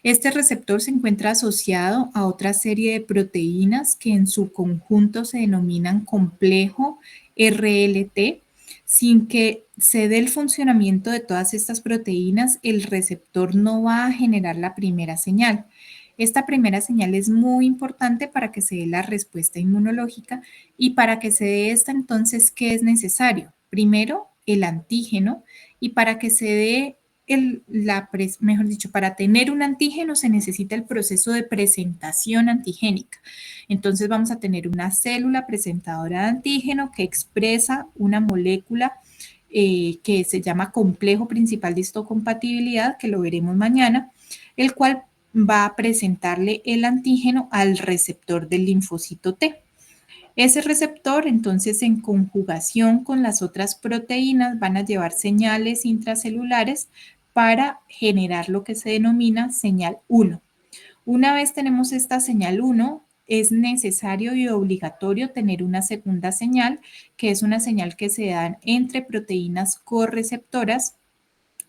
Este receptor se encuentra asociado a otra serie de proteínas que en su conjunto se denominan complejo RLT. Sin que se dé el funcionamiento de todas estas proteínas, el receptor no va a generar la primera señal. Esta primera señal es muy importante para que se dé la respuesta inmunológica, y para que se dé esta, entonces, ¿qué es necesario? Primero, el antígeno, y para que se dé mejor dicho, para tener un antígeno se necesita el proceso de presentación antigénica. Entonces vamos a tener una célula presentadora de antígeno que expresa una molécula que se llama complejo principal de histocompatibilidad, que lo veremos mañana, el cual va a presentarle el antígeno al receptor del linfocito T. Ese receptor, entonces, en conjugación con las otras proteínas, van a llevar señales intracelulares para generar lo que se denomina señal 1. Una vez tenemos esta señal 1, es necesario y obligatorio tener una segunda señal, que es una señal que se da entre proteínas correceptoras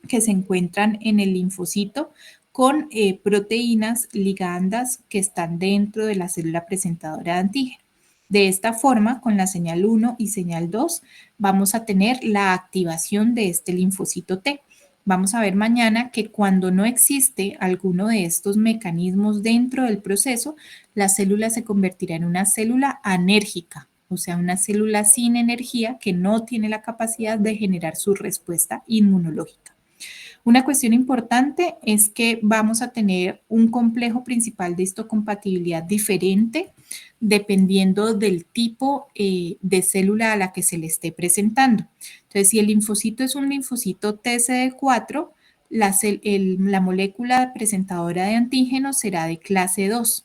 que se encuentran en el linfocito con proteínas ligandas que están dentro de la célula presentadora de antígeno. De esta forma, con la señal 1 y señal 2, vamos a tener la activación de este linfocito T. Vamos a ver mañana que cuando no existe alguno de estos mecanismos dentro del proceso, la célula se convertirá en una célula anérgica, o sea, una célula sin energía que no tiene la capacidad de generar su respuesta inmunológica. Una cuestión importante es que vamos a tener un complejo principal de histocompatibilidad diferente dependiendo del tipo de célula a la que se le esté presentando. Entonces, si el linfocito es un linfocito TCD4, la molécula presentadora de antígeno será de clase 2.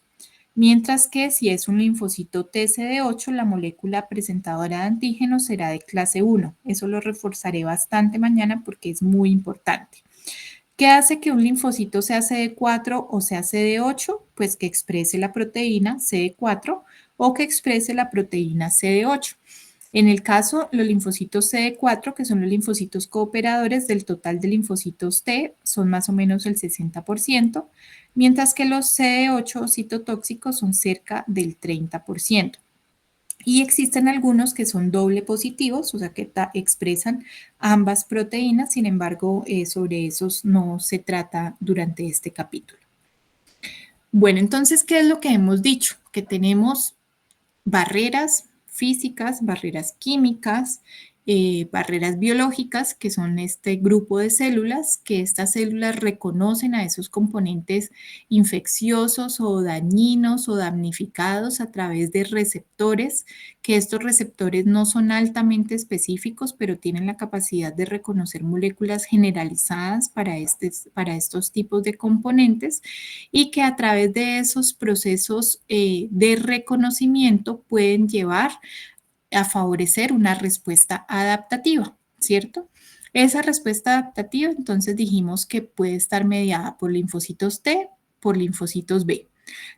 Mientras que si es un linfocito TCD8, la molécula presentadora de antígeno será de clase 1. Eso lo reforzaré bastante mañana porque es muy importante. ¿Qué hace que un linfocito sea CD4 o sea CD8? Pues que exprese la proteína CD4 o que exprese la proteína CD8. En el caso, los linfocitos CD4, que son los linfocitos cooperadores del total de linfocitos T, son más o menos el 60%, mientras que los CD8 citotóxicos son cerca del 30%. Y existen algunos que son doble positivos, o sea que expresan ambas proteínas. Sin embargo, sobre esos no se trata durante este capítulo. Bueno, entonces, ¿qué es lo que hemos dicho? Que tenemos barreras físicas, barreras químicas, barreras biológicas, que son este grupo de células, que estas células reconocen a esos componentes infecciosos o dañinos o damnificados a través de receptores, que estos receptores no son altamente específicos, pero tienen la capacidad de reconocer moléculas generalizadas para estos tipos de componentes, y que a través de esos procesos de reconocimiento pueden llevar a favorecer una respuesta adaptativa, ¿cierto? Esa respuesta adaptativa, entonces dijimos que puede estar mediada por linfocitos T, por linfocitos B.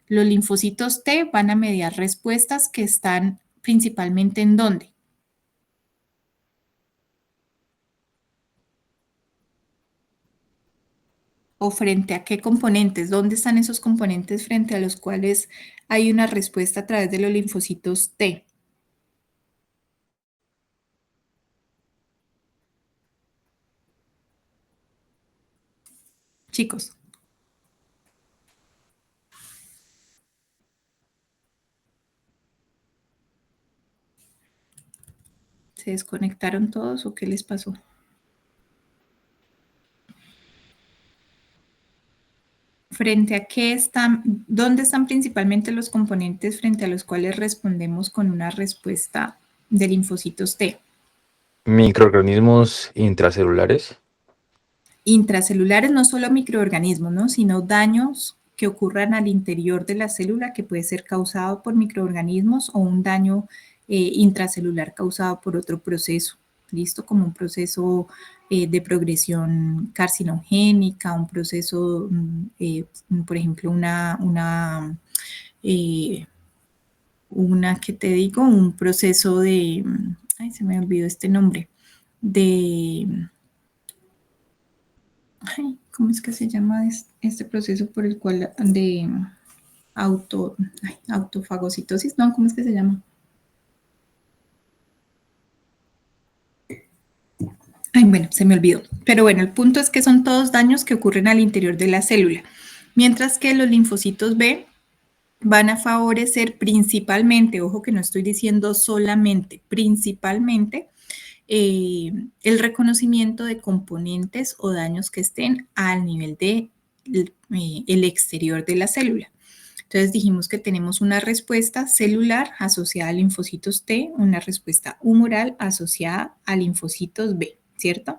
Los linfocitos T van a mediar respuestas que están principalmente ¿en dónde? ¿O frente a qué componentes? ¿Dónde están esos componentes frente a los cuales hay una respuesta a través de los linfocitos T? Chicos, ¿se desconectaron todos o qué les pasó? ¿frente a qué están, dónde están principalmente los componentes frente a los cuales respondemos con una respuesta de linfocitos T? Microorganismos intracelulares. Intracelulares, no solo microorganismos, ¿no? Sino daños que ocurran al interior de la célula que puede ser causado por microorganismos o un daño intracelular causado por otro proceso, ¿listo? Como un proceso de progresión carcinogénica, un proceso, por ejemplo, ¿qué te digo? Un proceso de, ay, se me olvidó este nombre, de, ay, ¿cómo es que se llama este proceso por el cual de autofagocitosis? No, ¿cómo es que se llama? Ay, bueno, se me olvidó. Pero bueno, el punto es que son todos daños que ocurren al interior de la célula. Mientras que los linfocitos B van a favorecer principalmente, ojo que no estoy diciendo solamente, principalmente el reconocimiento de componentes o daños que estén al nivel de el exterior de la célula. Entonces dijimos que tenemos una respuesta celular asociada a linfocitos T, una respuesta humoral asociada a linfocitos B, ¿cierto?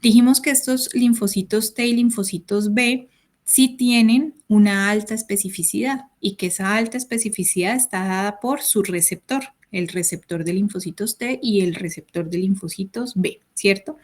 Dijimos que estos linfocitos T y linfocitos B sí tienen una alta especificidad y que esa alta especificidad está dada por su receptor, el receptor de linfocitos T y el receptor de linfocitos B, ¿cierto?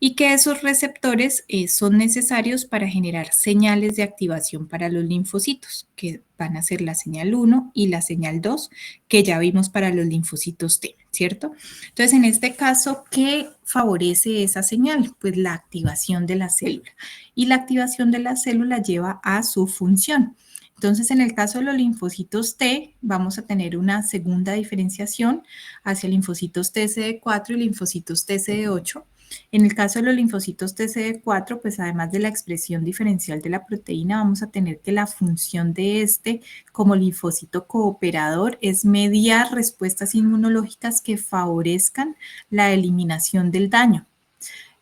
Y que esos receptores son necesarios para generar señales de activación para los linfocitos, que van a ser la señal 1 y la señal 2, que ya vimos para los linfocitos T, ¿cierto? Entonces, en este caso, ¿qué favorece esa señal? Pues la activación de la célula. Y la activación de la célula lleva a su función. Entonces, en el caso de los linfocitos T, vamos a tener una segunda diferenciación hacia linfocitos TCD4 y linfocitos TCD8. En el caso de los linfocitos TCD4, pues además de la expresión diferencial de la proteína, vamos a tener que la función de este como linfocito cooperador es mediar respuestas inmunológicas que favorezcan la eliminación del daño.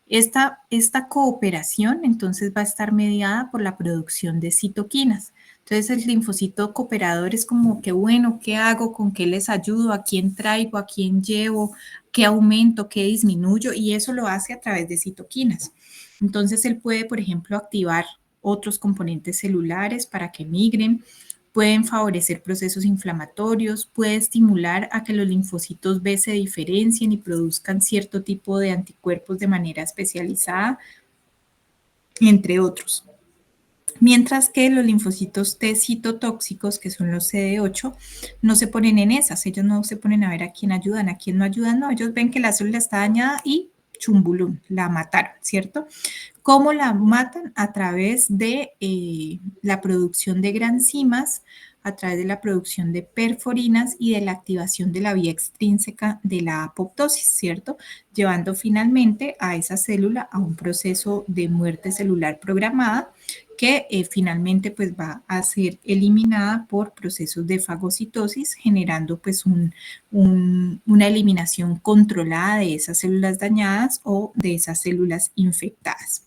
Esta cooperación entonces va a estar mediada por la producción de citoquinas. Entonces el linfocito cooperador es como que bueno, ¿qué hago? ¿Con qué les ayudo? ¿A quién traigo? ¿A quién llevo? ¿Qué aumento? ¿Qué disminuyo? Y eso lo hace a través de citoquinas. Entonces él puede, por ejemplo, activar otros componentes celulares para que migren, pueden favorecer procesos inflamatorios, puede estimular a que los linfocitos B se diferencien y produzcan cierto tipo de anticuerpos de manera especializada, entre otros. Mientras que los linfocitos T citotóxicos, que son los CD8, no se ponen en esas, ellos no se ponen a ver a quién ayudan, a quién no ayudan, no, ellos ven que la célula está dañada y chumbulum, la mataron, ¿cierto? ¿Cómo la matan? A través de la producción de granzimas, a través de la producción de perforinas y de la activación de la vía extrínseca de la apoptosis, ¿cierto? Llevando finalmente a esa célula a un proceso de muerte celular programada que finalmente pues va a ser eliminada por procesos de fagocitosis, generando pues una eliminación controlada de esas células dañadas o de esas células infectadas.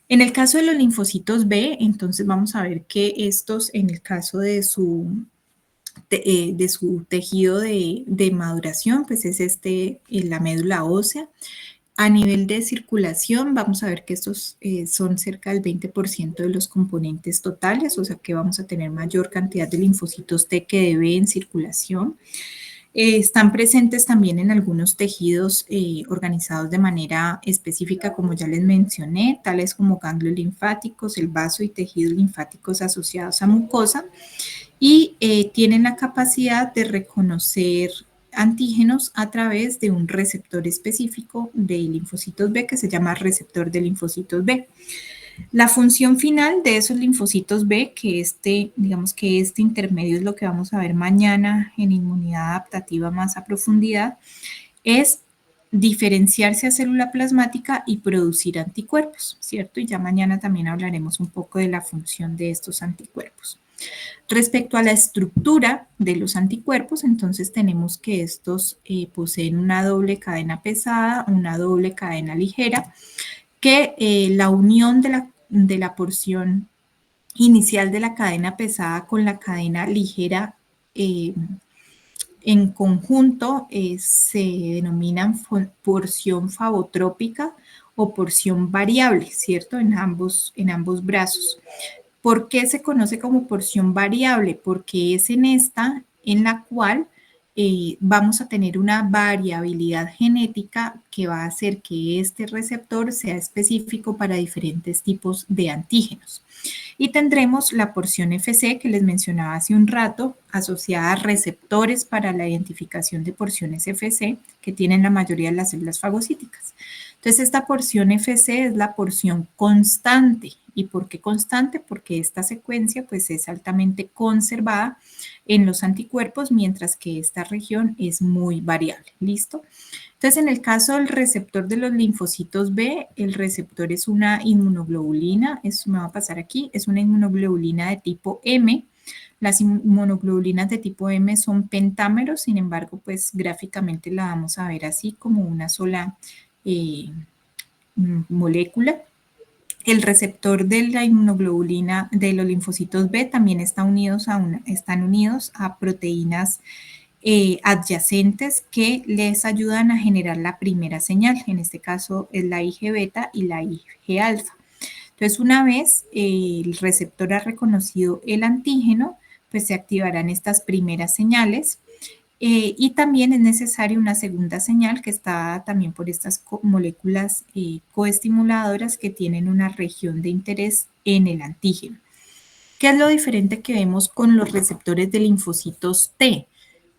En el caso de los linfocitos B, entonces vamos a ver que estos, en el caso de su tejido de maduración, pues es la médula ósea. A nivel de circulación, vamos a ver que estos son cerca del 20% de los componentes totales, o sea que vamos a tener mayor cantidad de linfocitos T que de B en circulación. Están presentes también en algunos tejidos organizados de manera específica, como ya les mencioné, tales como ganglios linfáticos, el vaso y tejidos linfáticos asociados a mucosa, y tienen la capacidad de reconocer antígenos a través de un receptor específico de linfocitos B que se llama receptor de linfocitos B. La función final de esos linfocitos B, que digamos que este intermedio es lo que vamos a ver mañana en inmunidad adaptativa más a profundidad, es diferenciarse a célula plasmática y producir anticuerpos, ¿cierto? Y ya mañana también hablaremos un poco de la función de estos anticuerpos. Respecto a la estructura de los anticuerpos, entonces tenemos que estos poseen una doble cadena pesada, una doble cadena ligera, que la unión de la porción inicial de la cadena pesada con la cadena ligera en conjunto se denominan porción favotrópica o porción variable, ¿cierto? En ambos brazos. ¿Por qué se conoce como porción variable? Porque es en esta en la cual vamos a tener una variabilidad genética que va a hacer que este receptor sea específico para diferentes tipos de antígenos. Y tendremos la porción FC que les mencionaba hace un rato, asociada a receptores para la identificación de porciones FC que tienen la mayoría de las células fagocíticas. Entonces, esta porción FC es la porción constante. ¿Y por qué constante? Porque esta secuencia pues, es altamente conservada en los anticuerpos, mientras que esta región es muy variable. ¿Listo? Entonces, en el caso del receptor de los linfocitos B, el receptor es una inmunoglobulina, eso me va a pasar aquí, es una inmunoglobulina de tipo M. Las inmunoglobulinas de tipo M son pentámeros, sin embargo, pues gráficamente la vamos a ver así como una sola molécula. El receptor de la inmunoglobulina de los linfocitos B también están unidos a proteínas adyacentes que les ayudan a generar la primera señal. En este caso es la Ig beta y la Ig alfa. Entonces, una vez el receptor ha reconocido el antígeno, pues se activarán estas primeras señales. Y también es necesaria una segunda señal que está también por estas moléculas coestimuladoras que tienen una región de interés en el antígeno. ¿Qué es lo diferente que vemos con los receptores de linfocitos T?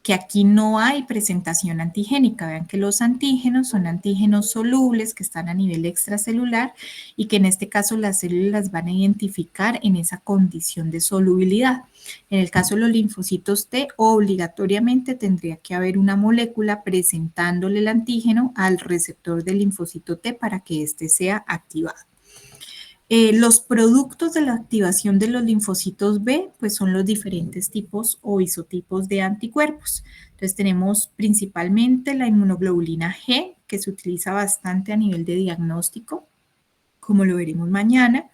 Que aquí no hay presentación antigénica. Vean que los antígenos son antígenos solubles que están a nivel extracelular y que en este caso las células van a identificar en esa condición de solubilidad. En el caso de los linfocitos T, obligatoriamente tendría que haber una molécula presentándole el antígeno al receptor del linfocito T para que éste sea activado. Los productos de la activación de los linfocitos B, pues son los diferentes tipos o isotipos de anticuerpos. Entonces tenemos principalmente la inmunoglobulina G, que se utiliza bastante a nivel de diagnóstico, como lo veremos mañana.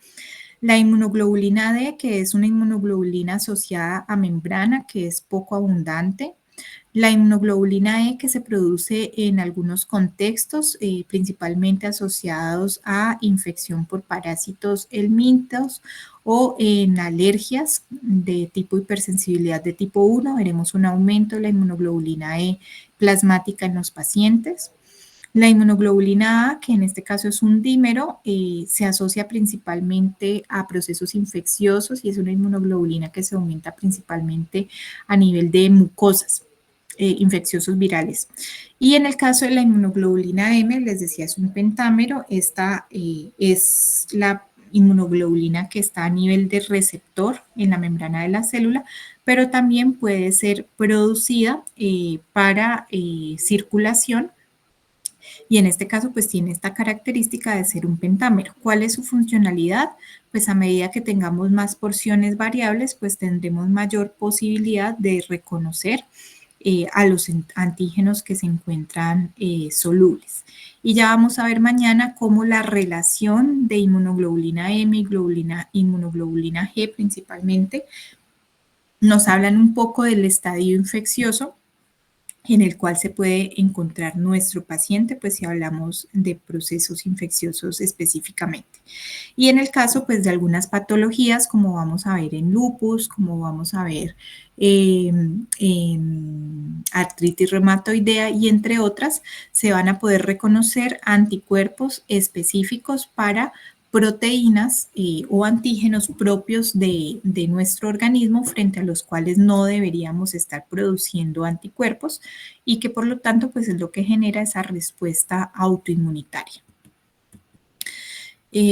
La inmunoglobulina D, que es una inmunoglobulina asociada a membrana, que es poco abundante. La inmunoglobulina E que se produce en algunos contextos, principalmente asociados a infección por parásitos helmintos o en alergias de tipo hipersensibilidad de tipo 1, veremos un aumento de la inmunoglobulina E plasmática en los pacientes. La inmunoglobulina A, que en este caso es un dímero, se asocia principalmente a procesos infecciosos y es una inmunoglobulina que se aumenta principalmente a nivel de mucosas. Infecciosos virales. Y en el caso de la inmunoglobulina M, les decía, es un pentámero. Esta es la inmunoglobulina que está a nivel de receptor en la membrana de la célula, pero también puede ser producida para circulación. Y en este caso, pues tiene esta característica de ser un pentámero. ¿Cuál es su funcionalidad? Pues a medida que tengamos más porciones variables, pues tendremos mayor posibilidad de reconocer a los antígenos que se encuentran solubles. Y ya vamos a ver mañana cómo la relación de inmunoglobulina M y inmunoglobulina G principalmente nos hablan un poco del estadio infeccioso en el cual se puede encontrar nuestro paciente, pues si hablamos de procesos infecciosos específicamente. Y en el caso, pues de algunas patologías, como vamos a ver en lupus, como vamos a ver en artritis reumatoidea y entre otras, se van a poder reconocer anticuerpos específicos para proteínas o antígenos propios de nuestro organismo frente a los cuales no deberíamos estar produciendo anticuerpos y que por lo tanto pues es lo que genera esa respuesta autoinmunitaria.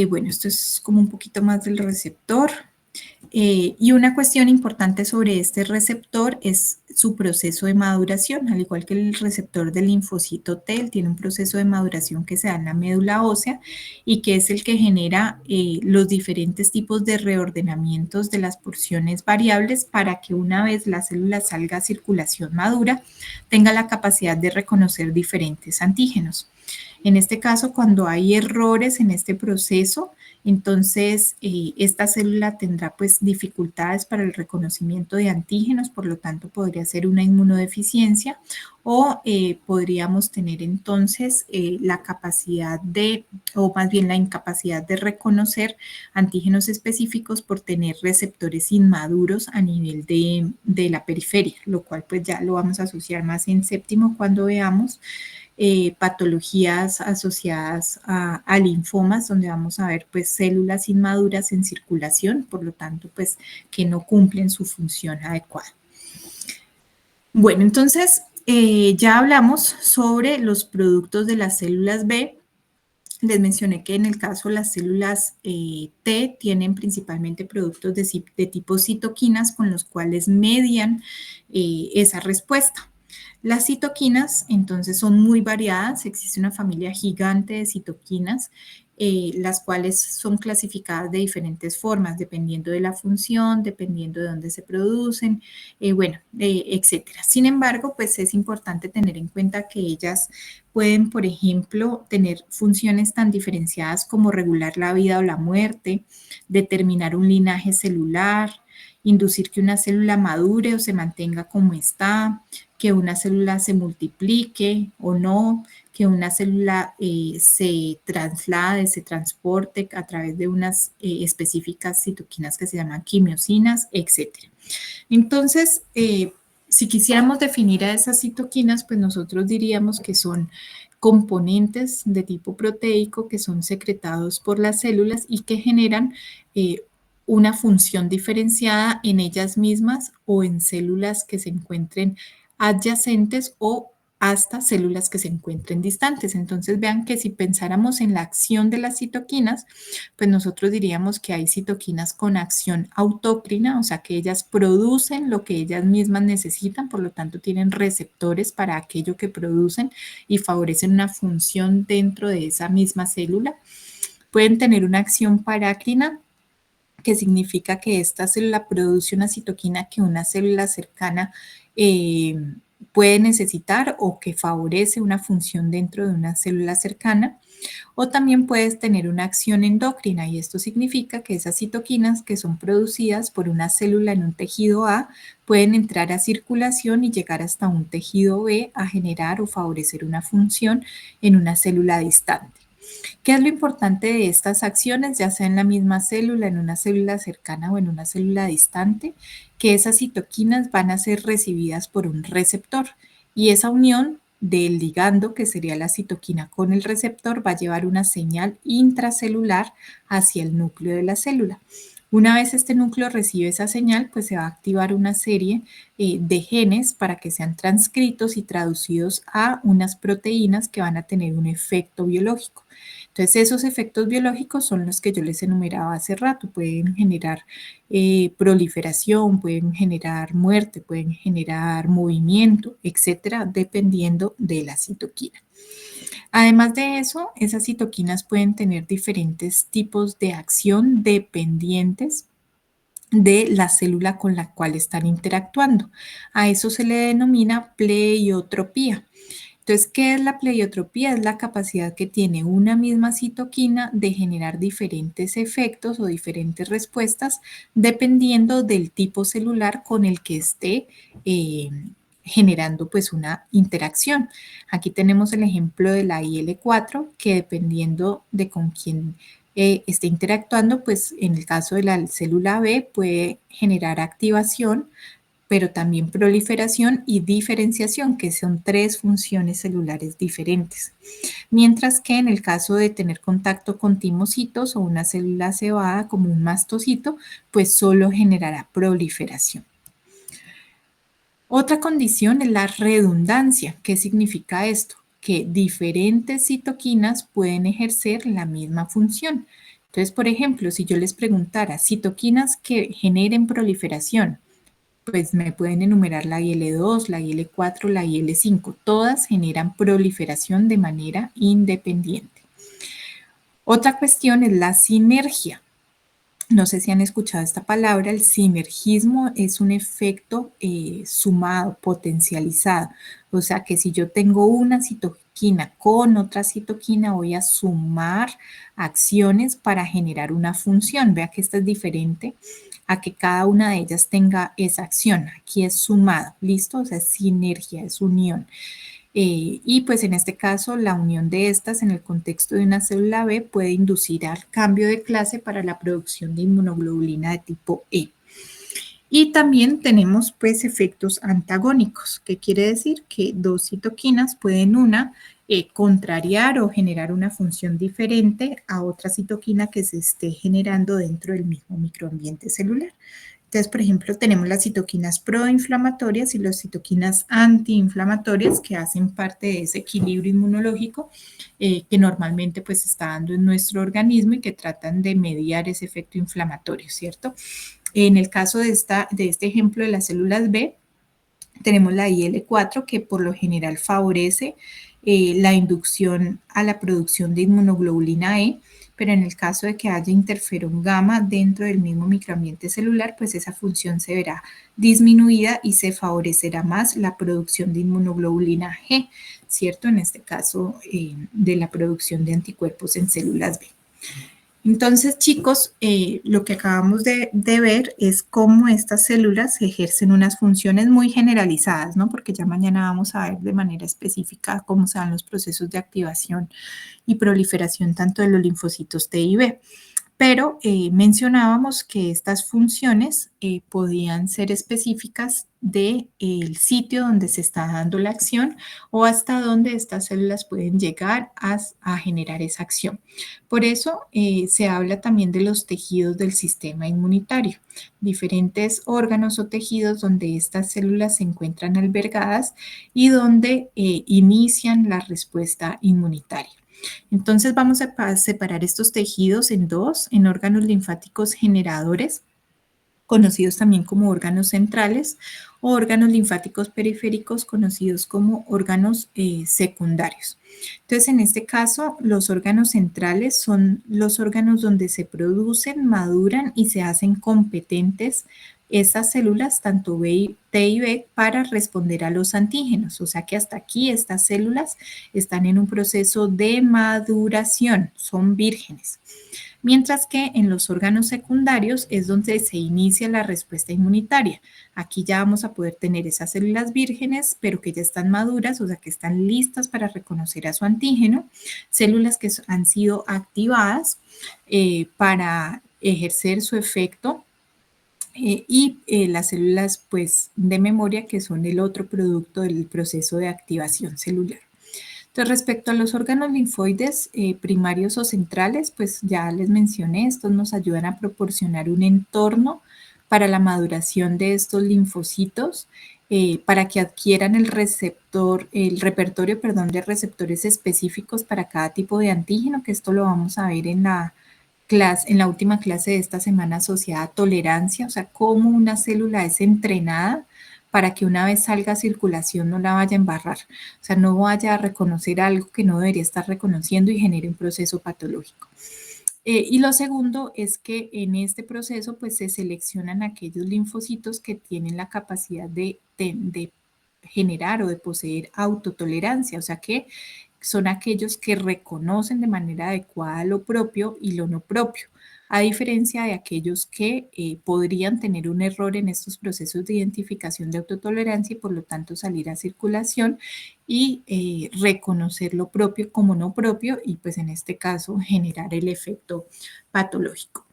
Bueno, esto es como un poquito más del receptor. Y una cuestión importante sobre este receptor es su proceso de maduración. Al igual que el receptor del linfocito T, él tiene un proceso de maduración que se da en la médula ósea y que es el que genera los diferentes tipos de reordenamientos de las porciones variables para que una vez la célula salga a circulación madura, tenga la capacidad de reconocer diferentes antígenos. En este caso, cuando hay errores en este proceso, Entonces, esta célula tendrá pues dificultades para el reconocimiento de antígenos, por lo tanto podría ser una inmunodeficiencia o podríamos tener entonces la capacidad de, o más bien la incapacidad de reconocer antígenos específicos por tener receptores inmaduros a nivel de la periferia, lo cual pues ya lo vamos a asociar más en séptimo cuando veamos patologías asociadas a linfomas, donde vamos a ver pues células inmaduras en circulación, por lo tanto pues que no cumplen su función adecuada. Bueno, entonces ya hablamos sobre los productos de las células B. Les mencioné que en el caso de las células T tienen principalmente productos de tipo citoquinas con los cuales median esa respuesta. Las citoquinas, entonces, son muy variadas. Existe una familia gigante de citoquinas, las cuales son clasificadas de diferentes formas, dependiendo de la función, dependiendo de dónde se producen, etcétera. Sin embargo, pues es importante tener en cuenta que ellas pueden, por ejemplo, tener funciones tan diferenciadas como regular la vida o la muerte, determinar un linaje celular, inducir que una célula madure o se mantenga como está, que una célula se multiplique o no, que una célula se traslade, se transporte a través de unas específicas citoquinas que se llaman quimiosinas, etc. Entonces, si quisiéramos definir a esas citoquinas, pues nosotros diríamos que son componentes de tipo proteico que son secretados por las células y que generan una función diferenciada en ellas mismas o en células que se encuentren adyacentes o hasta células que se encuentren distantes. Entonces vean que si pensáramos en la acción de las citoquinas, pues nosotros diríamos que hay citoquinas con acción autócrina, o sea que ellas producen lo que ellas mismas necesitan, por lo tanto tienen receptores para aquello que producen y favorecen una función dentro de esa misma célula. Pueden tener una acción parácrina, que significa que esta célula produce una citoquina que una célula cercana puede necesitar o que favorece una función dentro de una célula cercana. O también puedes tener una acción endocrina y esto significa que esas citoquinas que son producidas por una célula en un tejido A pueden entrar a circulación y llegar hasta un tejido B a generar o favorecer una función en una célula distante. ¿Qué es lo importante de estas acciones, ya sea en la misma célula, en una célula cercana o en una célula distante? Que esas citoquinas van a ser recibidas por un receptor y esa unión del ligando, que sería la citoquina con el receptor, va a llevar una señal intracelular hacia el núcleo de la célula. Una vez este núcleo recibe esa señal, pues se va a activar una serie de genes para que sean transcritos y traducidos a unas proteínas que van a tener un efecto biológico. Entonces, esos efectos biológicos son los que yo les enumeraba hace rato. Pueden generar proliferación, pueden generar muerte, pueden generar movimiento, etcétera, dependiendo de la citoquina. Además de eso, esas citoquinas pueden tener diferentes tipos de acción dependientes de la célula con la cual están interactuando. A eso se le denomina pleiotropía. Entonces, ¿qué es la pleiotropía? Es la capacidad que tiene una misma citoquina de generar diferentes efectos o diferentes respuestas dependiendo del tipo celular con el que esté generando pues una interacción. Aquí tenemos el ejemplo de la IL-4 que dependiendo de con quién esté interactuando, pues en el caso de la célula B puede generar activación, pero también proliferación y diferenciación, que son tres funciones celulares diferentes. Mientras que en el caso de tener contacto con timocitos o una célula cebada como un mastocito, pues solo generará proliferación. Otra condición es la redundancia. ¿Qué significa esto? Que diferentes citoquinas pueden ejercer la misma función. Entonces, por ejemplo, si yo les preguntara citoquinas que generen proliferación, pues me pueden enumerar la IL-2, la IL-4, la IL-5. Todas generan proliferación de manera independiente. Otra cuestión es la sinergia. No sé si han escuchado esta palabra, el sinergismo es un efecto sumado, potencializado. O sea que si yo tengo una citoquina con otra citoquina voy a sumar acciones para generar una función. Vea que esta es diferente a que cada una de ellas tenga esa acción. Aquí es sumado, ¿listo? O sea, es sinergia, es unión. Y pues en este caso la unión de estas en el contexto de una célula B puede inducir al cambio de clase para la producción de inmunoglobulina de tipo E. Y también tenemos pues efectos antagónicos, que quiere decir que dos citoquinas pueden una contrariar o generar una función diferente a otra citoquina que se esté generando dentro del mismo microambiente celular. Entonces, por ejemplo, tenemos las citoquinas proinflamatorias y las citoquinas antiinflamatorias que hacen parte de ese equilibrio inmunológico que normalmente pues está dando en nuestro organismo y que tratan de mediar ese efecto inflamatorio, ¿cierto? En el caso de este ejemplo de las células B, tenemos la IL-4 que por lo general favorece la inducción a la producción de inmunoglobulina E, pero en el caso de que haya interferón gamma dentro del mismo microambiente celular, pues esa función se verá disminuida y se favorecerá más la producción de inmunoglobulina G, ¿cierto? En este caso de la producción de anticuerpos en células B. Entonces, chicos, lo que acabamos de ver es cómo estas células ejercen unas funciones muy generalizadas, ¿no? Porque ya mañana vamos a ver de manera específica cómo se dan los procesos de activación y proliferación tanto de los linfocitos T y B. Pero mencionábamos que estas funciones podían ser específicas del sitio donde se está dando la acción o hasta donde estas células pueden llegar a generar esa acción. Por eso se habla también de los tejidos del sistema inmunitario, diferentes órganos o tejidos donde estas células se encuentran albergadas y donde inician la respuesta inmunitaria. Entonces vamos a separar estos tejidos en dos, en órganos linfáticos generadores, conocidos también como órganos centrales, o órganos linfáticos periféricos, conocidos como órganos secundarios. Entonces, en este caso, los órganos centrales son los órganos donde se producen, maduran y se hacen competentes estas células, tanto T y B, para responder a los antígenos. O sea que hasta aquí estas células están en un proceso de maduración, son vírgenes. Mientras que en los órganos secundarios es donde se inicia la respuesta inmunitaria. Aquí ya vamos a poder tener esas células vírgenes, pero que ya están maduras, o sea que están listas para reconocer a su antígeno, células que han sido activadas para ejercer su efecto las células pues, de memoria, que son el otro producto del proceso de activación celular. Entonces, respecto a los órganos linfoides primarios o centrales, pues ya les mencioné, estos nos ayudan a proporcionar un entorno para la maduración de estos linfocitos, para que adquieran el repertorio, perdón, de receptores específicos para cada tipo de antígeno, que esto lo vamos a ver en la última clase de esta semana asociada a tolerancia, o sea, cómo una célula es entrenada para que una vez salga a circulación no la vaya a embarrar, o sea, no vaya a reconocer algo que no debería estar reconociendo y genere un proceso patológico. Y lo segundo es que en este proceso pues se seleccionan aquellos linfocitos que tienen la capacidad de generar o de poseer autotolerancia, o sea que son aquellos que reconocen de manera adecuada lo propio y lo no propio, a diferencia de aquellos que podrían tener un error en estos procesos de identificación de autotolerancia y por lo tanto salir a circulación y reconocer lo propio como no propio y pues en este caso generar el efecto patológico.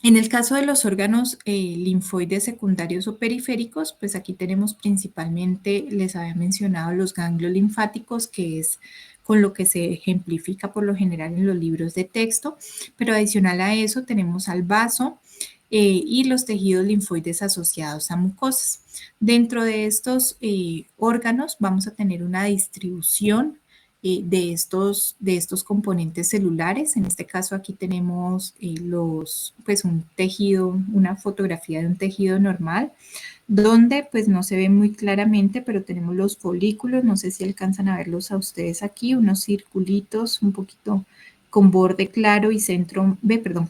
En el caso de los órganos linfoides secundarios o periféricos, pues aquí tenemos principalmente, les había mencionado, los ganglios linfáticos, que es con lo que se ejemplifica por lo general en los libros de texto, pero adicional a eso tenemos al vaso y los tejidos linfoides asociados a mucosas. Dentro de estos órganos vamos a tener una distribución de estos componentes celulares. En este caso aquí tenemos pues un tejido, una fotografía de un tejido normal, donde pues no se ve muy claramente, pero tenemos los folículos, no sé si alcanzan a verlos a ustedes aquí, unos circulitos un poquito con borde claro y centro,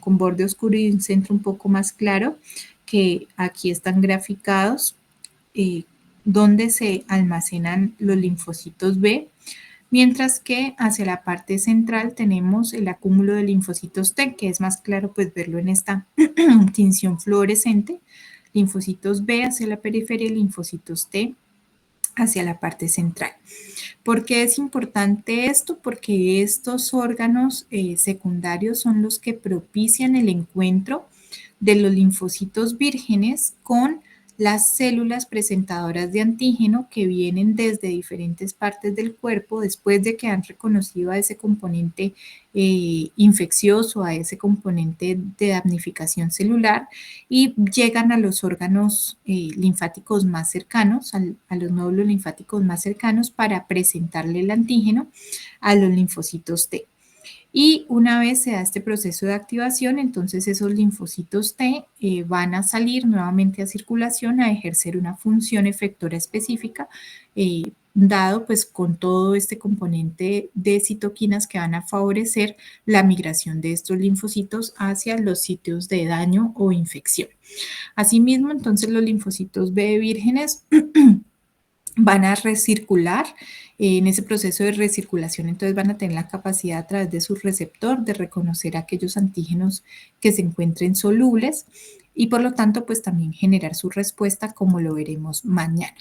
con borde oscuro y un centro un poco más claro, que aquí están graficados, donde se almacenan los linfocitos B. mientras que hacia la parte central tenemos el acúmulo de linfocitos T, que es más claro pues verlo en esta tinción fluorescente, linfocitos B hacia la periferia y linfocitos T hacia la parte central. ¿Por qué es importante esto? Porque estos órganos secundarios son los que propician el encuentro de los linfocitos vírgenes con las células presentadoras de antígeno que vienen desde diferentes partes del cuerpo después de que han reconocido a ese componente infeccioso, a ese componente de damnificación celular y llegan a los órganos linfáticos más cercanos, a los nódulos linfáticos más cercanos para presentarle el antígeno a los linfocitos T. Y una vez se da este proceso de activación, entonces esos linfocitos T van a salir nuevamente a circulación a ejercer una función efectora específica, dado pues con todo este componente de citoquinas que van a favorecer la migración de estos linfocitos hacia los sitios de daño o infección. Asimismo, entonces los linfocitos B vírgenes van a recircular en ese proceso de recirculación, entonces van a tener la capacidad a través de su receptor de reconocer aquellos antígenos que se encuentren solubles y por lo tanto pues también generar su respuesta como lo veremos mañana.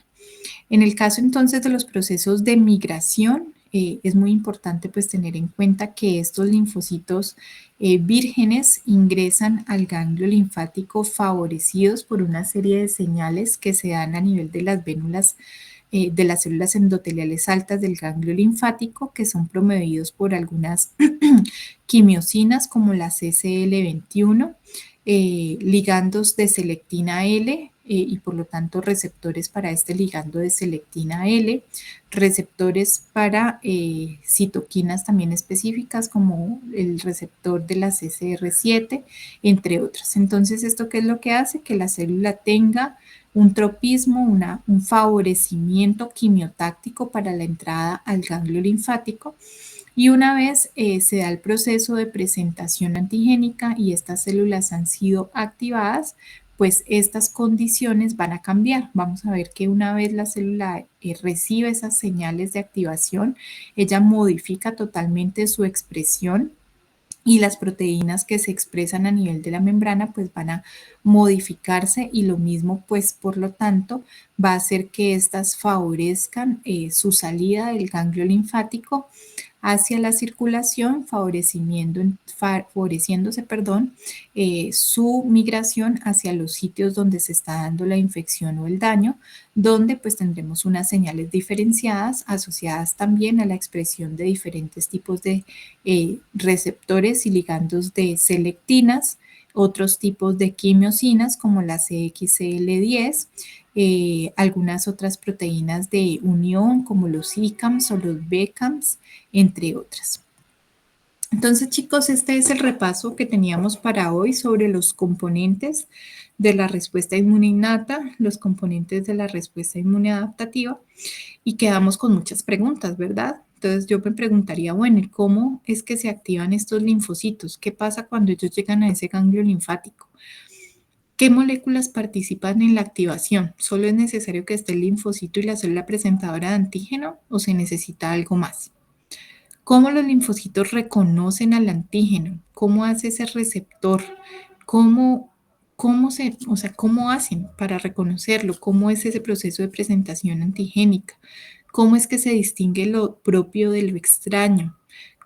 En el caso entonces de los procesos de migración, es muy importante pues tener en cuenta que estos linfocitos vírgenes ingresan al ganglio linfático favorecidos por una serie de señales que se dan a nivel de las vénulas de las células endoteliales altas del ganglio linfático que son promovidos por algunas quimiosinas como la CCL21, ligandos de selectina L y por lo tanto receptores para este ligando de selectina L, receptores para citoquinas también específicas como el receptor de la CCR7, entre otras. Entonces, ¿esto qué es lo que hace? Que la célula tenga un tropismo, un favorecimiento quimiotáctico para la entrada al ganglio linfático. Y una vez se da el proceso de presentación antigénica y estas células han sido activadas, pues estas condiciones van a cambiar. Vamos a ver que una vez la célula recibe esas señales de activación, ella modifica totalmente su expresión y las proteínas que se expresan a nivel de la membrana pues van a modificarse y lo mismo pues por lo tanto va a hacer que estas favorezcan su salida del ganglio linfático hacia la circulación, favoreciéndose su migración hacia los sitios donde se está dando la infección o el daño, donde pues tendremos unas señales diferenciadas asociadas también a la expresión de diferentes tipos de receptores y ligandos de selectinas, otros tipos de quimiosinas como la CXCL10, algunas otras proteínas de unión como los ICAMS o los BCAMS, entre otras. Entonces, chicos, este es el repaso que teníamos para hoy sobre los componentes de la respuesta inmune innata, los componentes de la respuesta inmune adaptativa y quedamos con muchas preguntas, ¿verdad? Entonces yo me preguntaría, bueno, ¿cómo es que se activan estos linfocitos? ¿Qué pasa cuando ellos llegan a ese ganglio linfático? ¿Qué moléculas participan en la activación? ¿Solo es necesario que esté el linfocito y la célula presentadora de antígeno o se necesita algo más? ¿Cómo los linfocitos reconocen al antígeno? ¿Cómo hace ese receptor? ¿Cómo, cómo hacen para reconocerlo? ¿Cómo es ese proceso de presentación antigénica? ¿Cómo es que se distingue lo propio de lo extraño?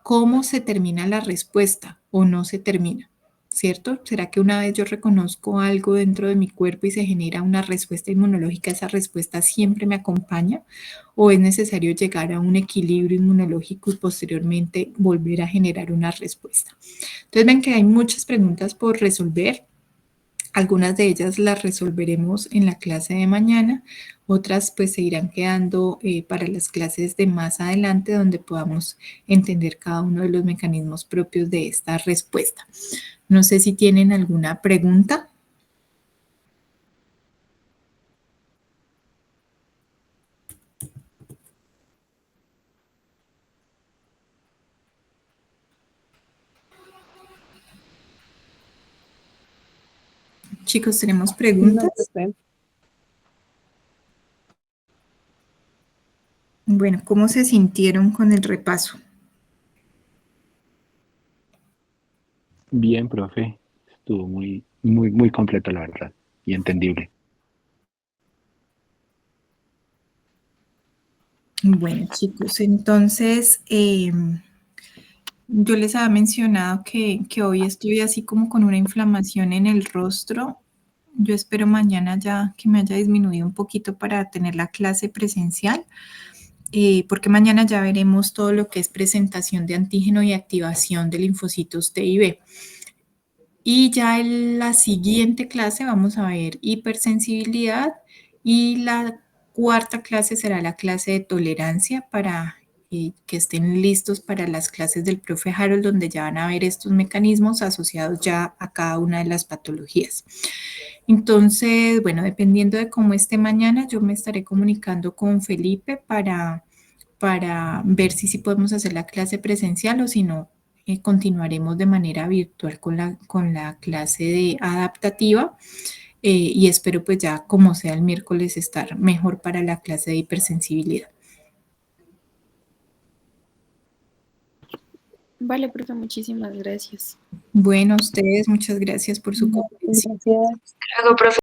¿Cómo se termina la respuesta o no se termina? ¿Cierto? ¿Será que una vez yo reconozco algo dentro de mi cuerpo y se genera una respuesta inmunológica, esa respuesta siempre me acompaña? ¿O es necesario llegar a un equilibrio inmunológico y posteriormente volver a generar una respuesta? Entonces ven que hay muchas preguntas por resolver. Algunas de ellas las resolveremos en la clase de mañana, otras pues se irán quedando para las clases de más adelante donde podamos entender cada uno de los mecanismos propios de esta respuesta. No sé si tienen alguna pregunta. Chicos, ¿tenemos No, preguntas? profe. Bueno, ¿cómo se sintieron con el repaso? Bien, profe. Estuvo muy completo, la verdad, y entendible. Bueno, chicos, entonces yo les había mencionado que hoy estoy así como con una inflamación en el rostro. Yo espero mañana ya que me haya disminuido un poquito para tener la clase presencial, porque mañana ya veremos todo lo que es presentación de antígeno y activación de linfocitos T y B. Y ya en la siguiente clase vamos a ver hipersensibilidad y la cuarta clase será la clase de tolerancia para que estén listos para las clases del profe Harold, donde ya van a ver estos mecanismos asociados ya a cada una de las patologías. Entonces, bueno, dependiendo de cómo esté mañana, yo me estaré comunicando con Felipe para ver si podemos hacer la clase presencial o si no, continuaremos de manera virtual con la clase de adaptativa y espero pues ya como sea el miércoles estar mejor para la clase de hipersensibilidad. Vale, profe, muchísimas gracias. Bueno, a ustedes muchas gracias por su comprensión. Gracias. Luego, profe.